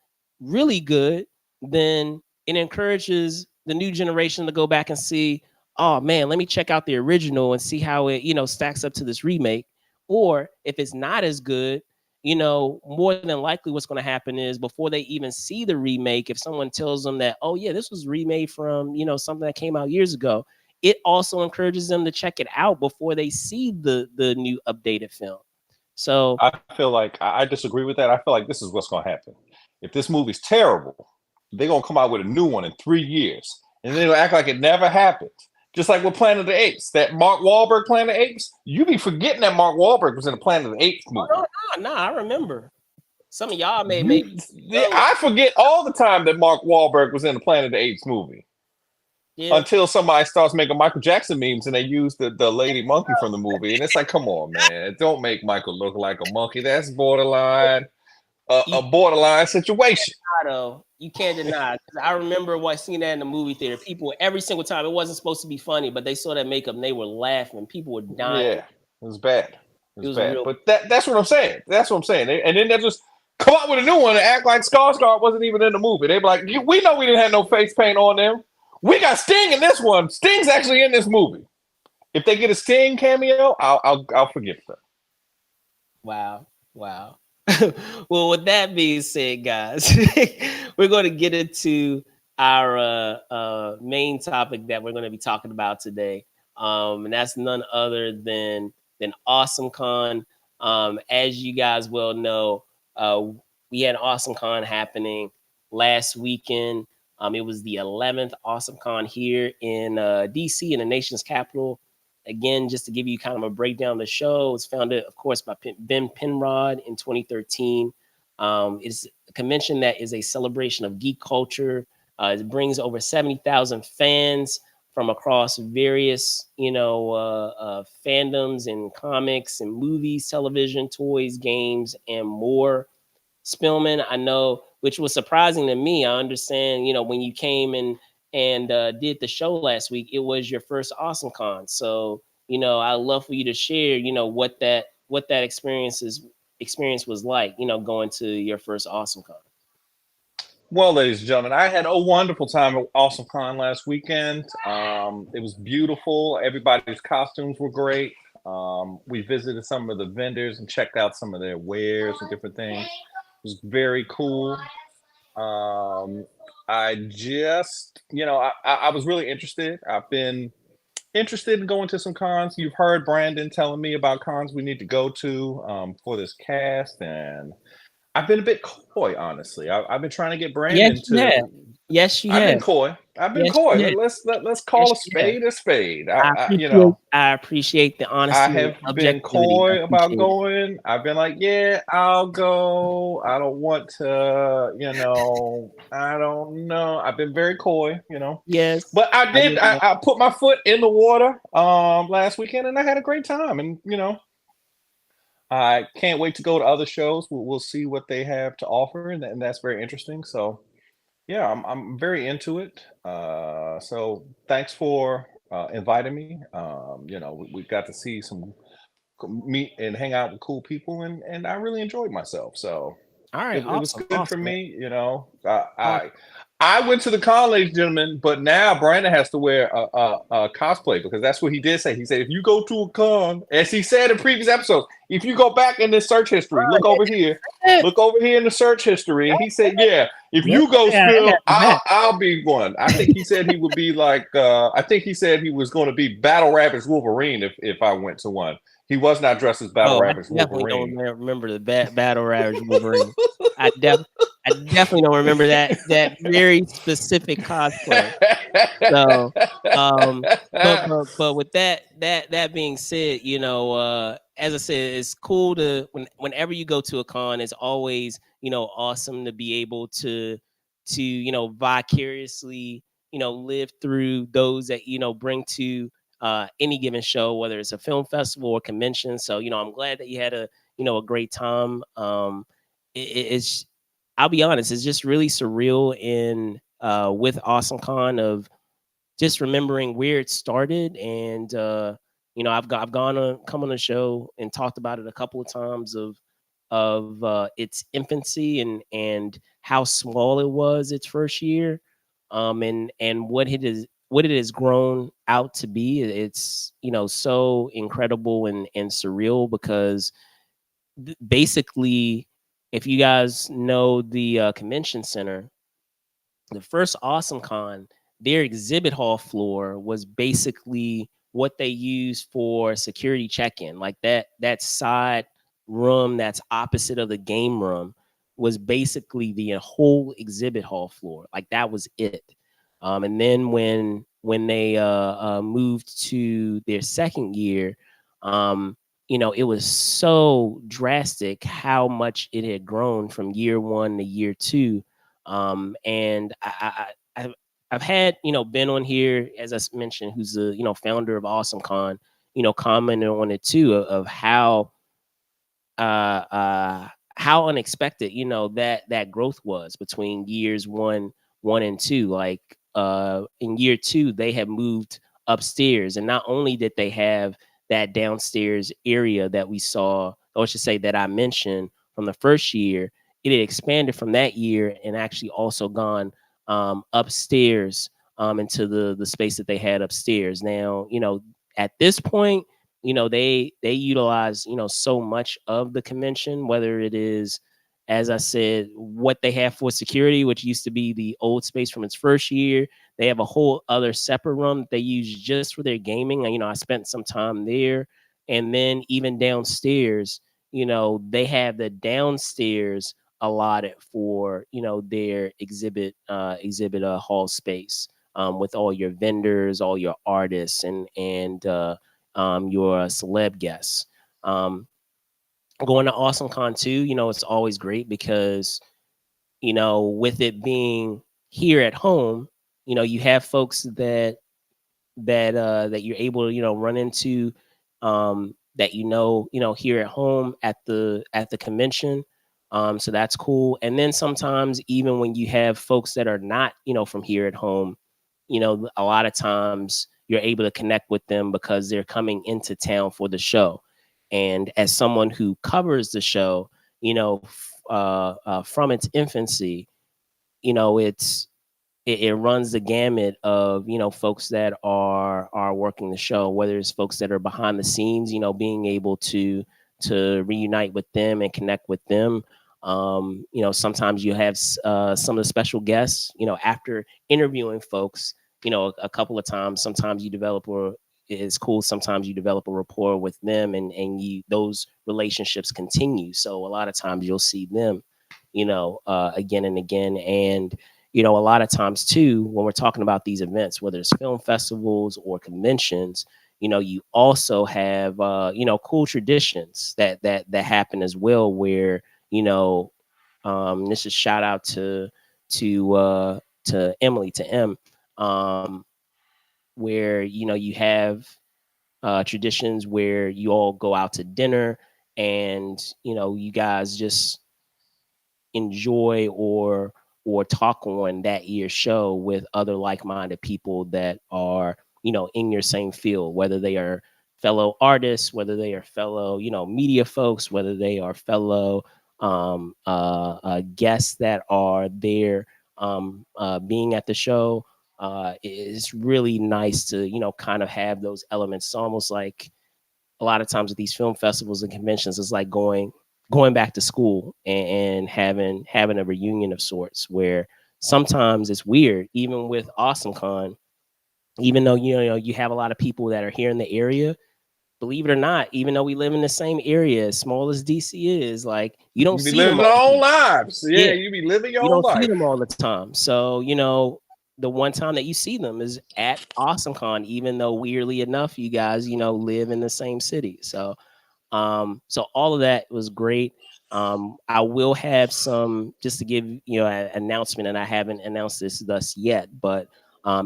really good, then it encourages the new generation to go back and see, oh man, let me check out the original and see how it stacks up to this remake. Or if it's not as good, more than likely what's going to happen is, before they even see the remake, if someone tells them that, oh yeah, this was remade from something that came out years ago, it also encourages them to check it out before they see the new updated film. So I feel like I disagree with that. I feel like this is what's gonna happen. If this movie's terrible, they're gonna come out with a new one in 3 years, and then they'll act like it never happened. Just like with Planet of the Apes, that Mark Wahlberg Planet of the Apes, you be forgetting that Mark Wahlberg was in the Planet of the Apes movie. No, I remember. Some of y'all I forget all the time that Mark Wahlberg was in the Planet of the Apes movie. Yeah. Until somebody starts making Michael Jackson memes and they use the lady monkey from the movie. And it's like, come on, man. Don't make Michael look like a monkey. That's borderline, a borderline situation. You can't deny. I remember seeing that in the movie theater. People, every single time, it wasn't supposed to be funny, but they saw that makeup and they were laughing. People were dying. Yeah, it was bad. It was bad. But that's what I'm saying. That's what I'm saying. And then they just come out with a new one and act like Skarsgård wasn't even in the movie. They be like, we know we didn't have no face paint on them. We got Sting in this one. Sting's actually in this movie. If they get a Sting cameo, I'll forgive them. Wow. Well, with that being said, guys, we're going to get into our main topic that we're going to be talking about today, and that's none other than AwesomeCon. As you guys well know, we had AwesomeCon happening last weekend. It was the 11th AwesomeCon here in DC, in the nation's capital. Again, just to give you kind of a breakdown of the show, it was founded, of course, by Ben Penrod in 2013. It's a convention that is a celebration of geek culture. It brings over 70,000 fans from across various, fandoms and comics and movies, television, toys, games, and more. Spillman, I know, which was surprising to me. I understand, when you came and did the show last week, it was your first AwesomeCon. So, I'd love for you to share, what that experience was like, going to your first AwesomeCon. Well, ladies and gentlemen, I had a wonderful time at AwesomeCon last weekend. It was beautiful. Everybody's costumes were great. We visited some of the vendors and checked out some of their wares and different things. It was very cool. I just, I was really interested. I've been interested in going to some cons. You've heard Brandon telling me about cons we need to go to for this cast, and I've been a bit coy, honestly. I've been trying to get Brandon to. Yes, you have. I've been coy. Let's call a spade a spade. I appreciate the honesty. I have been coy about going. I've been like, yeah, I'll go. I don't want to, I don't know. I've been very coy, Yes. But I did. I put my foot in the water last weekend, and I had a great time. And I can't wait to go to other shows. We'll see what they have to offer, and that's very interesting. So, yeah, I'm very into it. So thanks for invited me. We got to see some meet and hang out with cool people, and I really enjoyed myself. So All it, right, it was awesome, good for awesome, man. me. I, Awesome. I I went to the con, ladies and gentlemen, but now Brandon has to wear a cosplay because that's what he did say. He said, if you go to a con, as he said in previous episodes, if you go back in the search history, look over here in the search history. And he said, yeah, if Yep, you go I got still, you back. I'll be one. I think he said he would be like, I think he said he was going to be Battle Rabbits Wolverine if I went to one. He was not dressed as Battle Oh, I Rabbits definitely don't Wolverine. remember the Battle Ravage Wolverine. I def I definitely don't remember that very specific cosplay. So, um, but with that being said, as I said, it's cool to whenever you go to a con, it's always awesome to be able to vicariously live through those that bring to any given show, whether it's a film festival or convention. So I'm glad that you had a great time. It's I'll be honest, it's just really surreal in with Awesome Con of just remembering where it started. And I've gone on come on the show and talked about it a couple of times of its infancy and how small it was its first year, and what it has grown out to be. It's so incredible and surreal because basically, if you guys know the convention center, the first Awesome Con, their exhibit hall floor was basically what they used for security check-in. Like that side room that's opposite of the game room was basically the whole exhibit hall floor. Like that was it. And then when they moved to their second year, um, it was so drastic how much it had grown from year one to year two. And I've had been on here, as I mentioned, who's the founder of Awesome Con, commented on it too, of uh how unexpected that growth was between years one and two. Like in year two they had moved upstairs, and not only did they have that downstairs area that we saw, or I should say that I mentioned from the first year, it had expanded from that year and actually also gone upstairs into the space that they had upstairs. Now at this point, they utilize so much of the convention, whether it is, as I said, what they have for security, which used to be the old space from its first year. They have a whole other separate room that they use just for their gaming. And I spent some time there. And then even downstairs, they have the downstairs allotted for their exhibit hall space, with all your vendors, all your artists, and your celeb guests. Um, Going to Awesome Con too, it's always great because, with it being here at home, you have folks that you're able to, run into, that here at home at the convention. So that's cool. And then sometimes even when you have folks that are not, from here at home, a lot of times you're able to connect with them because they're coming into town for the show. And as someone who covers the show, from its infancy, it's it runs the gamut of folks that are working the show, whether it's folks that are behind the scenes, being able to reunite with them and connect with them. Sometimes you have some of the special guests, after interviewing folks, a couple of times. Sometimes you develop a it's cool. Sometimes you develop a rapport with them, and those relationships continue. So a lot of times you'll see them, again and again. And a lot of times too, when we're talking about these events, whether it's film festivals or conventions, you also have cool traditions that happen as well, where this is shout out to Emily, to M, um where you have traditions where you all go out to dinner, and you guys just enjoy or talk on that year's show with other like-minded people that are in your same field, whether they are fellow artists, whether they are fellow, media folks, whether they are fellow guests that are there being at the show. It's really nice to, kind of have those elements. It's almost like a lot of times with these film festivals and conventions, it's like going back to school and having a reunion of sorts, where sometimes it's weird, even with AwesomeCon, even though you have a lot of people that are here in the area. Believe it or not, even though we live in the same area, as small as DC is, like you don't be see living them our all own lives. Yeah, you be living your you own don't see life. them all the time. So, the one time that you see them is at AwesomeCon, even though weirdly enough, you guys, live in the same city. So all of that was great. I will have some, just to give an announcement, and I haven't announced this thus yet, but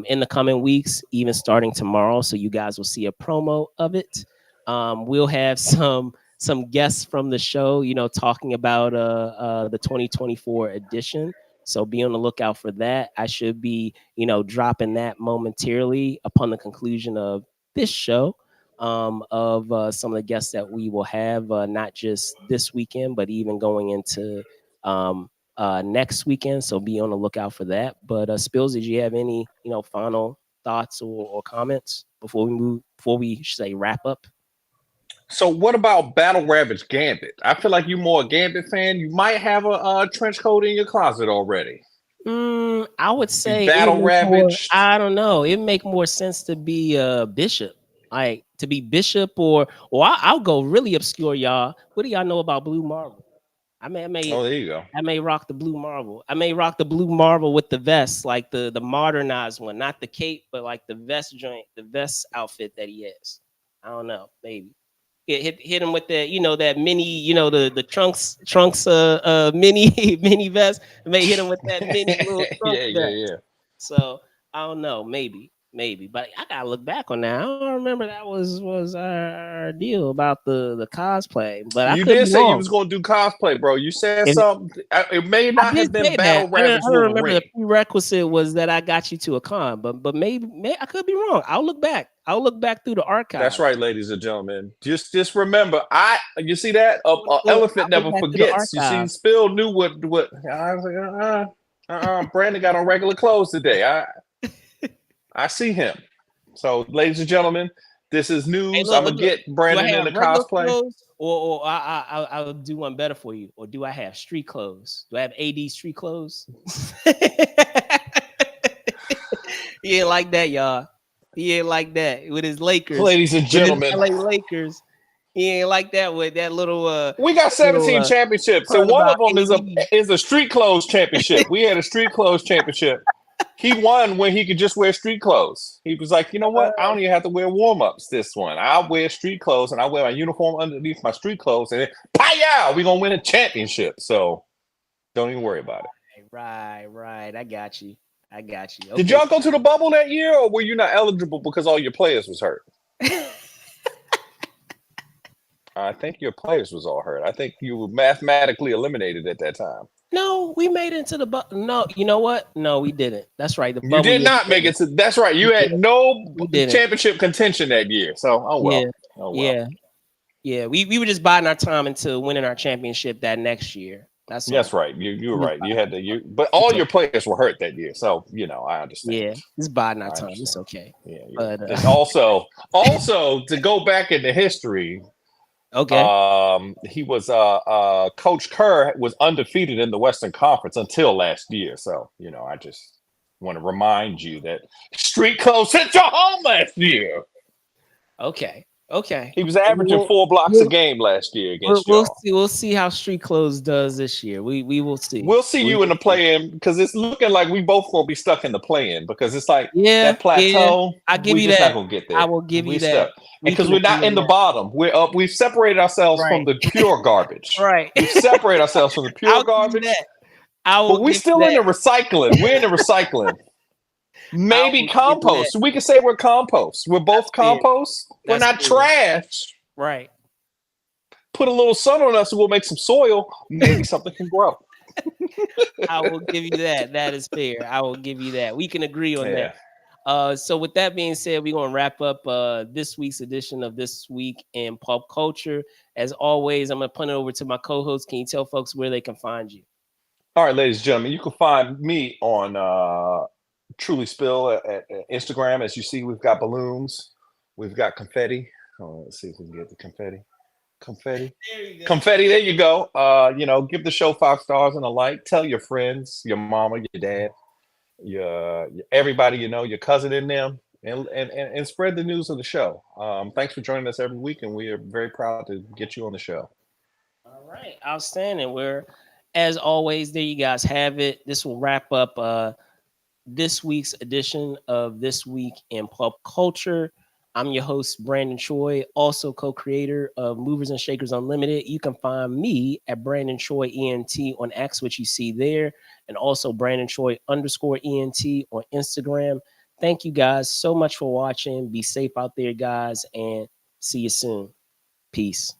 in the coming weeks, even starting tomorrow, so you guys will see a promo of it. We'll have some guests from the show, talking about the 2024 edition. So be on the lookout for that. I should be, dropping that momentarily upon the conclusion of this show, of some of the guests that we will have, not just this weekend, but even going into next weekend. So be on the lookout for that. But Spills, did you have any, final thoughts or comments before we say wrap up? So what about Battle Ravage Gambit? I feel like you're more a Gambit fan. You might have a trench coat in your closet already. I would say Battle Ravage. I don't know. It make more sense to be Bishop, like to be Bishop, or I'll go really obscure, y'all. What do y'all know about Blue Marvel? I may. Oh, there you go. I may rock the Blue Marvel. I may rock the Blue Marvel with the vest, like the modernized one, not the cape, but like the vest joint, the vest outfit that he has. I don't know, maybe. Hit him with that, that mini, the trunks mini mini vest. May hit him with that mini little trunk vest. So I don't know, maybe, but I gotta look back on that. I don't remember that was our deal about the cosplay. But you did say you was gonna do cosplay, bro. You said something. It may not have been Battle Ravage. I don't remember the prerequisite was that I got you to a con, but maybe I could be wrong. I'll look back. Through the archive. That's right, ladies and gentlemen. Just remember, you see that elephant never forgets. You see, Spill knew what. I was like, Brandon got on regular clothes today. I see him. So, ladies and gentlemen, this is news. Hey, look, I'm gonna get Brandon in the cosplay. Clothes, or I'll do one better for you. Or do I have street clothes? Do I have AD street clothes? He ain't like that, y'all. He ain't like that with his Lakers. Ladies and gentlemen, LA Lakers. He ain't like that with that little. We got 17 championships, so one of them is a street clothes championship. We had a street clothes championship. He won when he could just wear street clothes. He was like, you know what? I don't even have to wear warm-ups this one. I'll wear street clothes and I'll wear my uniform underneath my street clothes, and then pow! We're gonna win a championship. So don't even worry about it. Right. I got you. Okay. Did y'all go to the bubble that year, or were you not eligible because all your players was hurt? I think your players was all hurt. I think you were mathematically eliminated at that time. No, we made it into the bubble. No, you know what? No, we didn't. That's right. You did not make it to. That's right. You had no championship contention that year. So, oh well. Yeah. We were just biding our time until winning our championship that next year. That's right. You were right. You had to. But all your players were hurt that year, so I understand. Yeah, it's biding our time. It's okay. Yeah. But also to go back into history. Okay. He was Coach Kerr was undefeated in the Western Conference until last year. So I just want to remind you that street clothes hit your home last year. Okay. He was averaging 4 blocks a game last year against y'all. We'll see how street clothes does this year. We will see. We'll see you in the play-in, because it's looking like we both gonna be stuck in the play-in, because it's like that plateau. I give you that. Not gonna get there. I will give you that. Because we're not in the bottom. We're up. We've separated ourselves from the pure garbage. Right. We've separated ourselves from the pure garbage. But we're still in the recycling. We're in the recycling. Maybe compost. We can say we're compost. We're both compost. We're not trash. Right. Put a little sun on us and we'll make some soil. Maybe something can grow. I will give you that. That is fair. I will give you that. We can agree on that. So with that being said, we're gonna wrap up this week's edition of This Week in Pop Culture. As always, I'm gonna punt it over to my co-host. Can you tell folks where they can find you? All right, ladies and gentlemen, you can find me on Truly Spill at Instagram. As you see, we've got balloons, we've got confetti. Oh, let's see if we can get the confetti. Confetti. There you go. Confetti, there you go. Give the show 5 stars and a like. Tell your friends, your mama, your dad, your everybody you know, your cousin in them, and spread the news of the show. Thanks for joining us every week, and we are very proud to get you on the show. All right, outstanding. We're as always, there you guys have it. This will wrap up this week's edition of This Week in Pop Culture. I'm your host, Brandon Choi, also co-creator of Movers and Shakers Unlimited. You can find me at Brandon Choi ENT on X, which you see there, and also Brandon Choi _ENT on Instagram. Thank you guys so much for watching. Be safe out there, guys, and see you soon. Peace.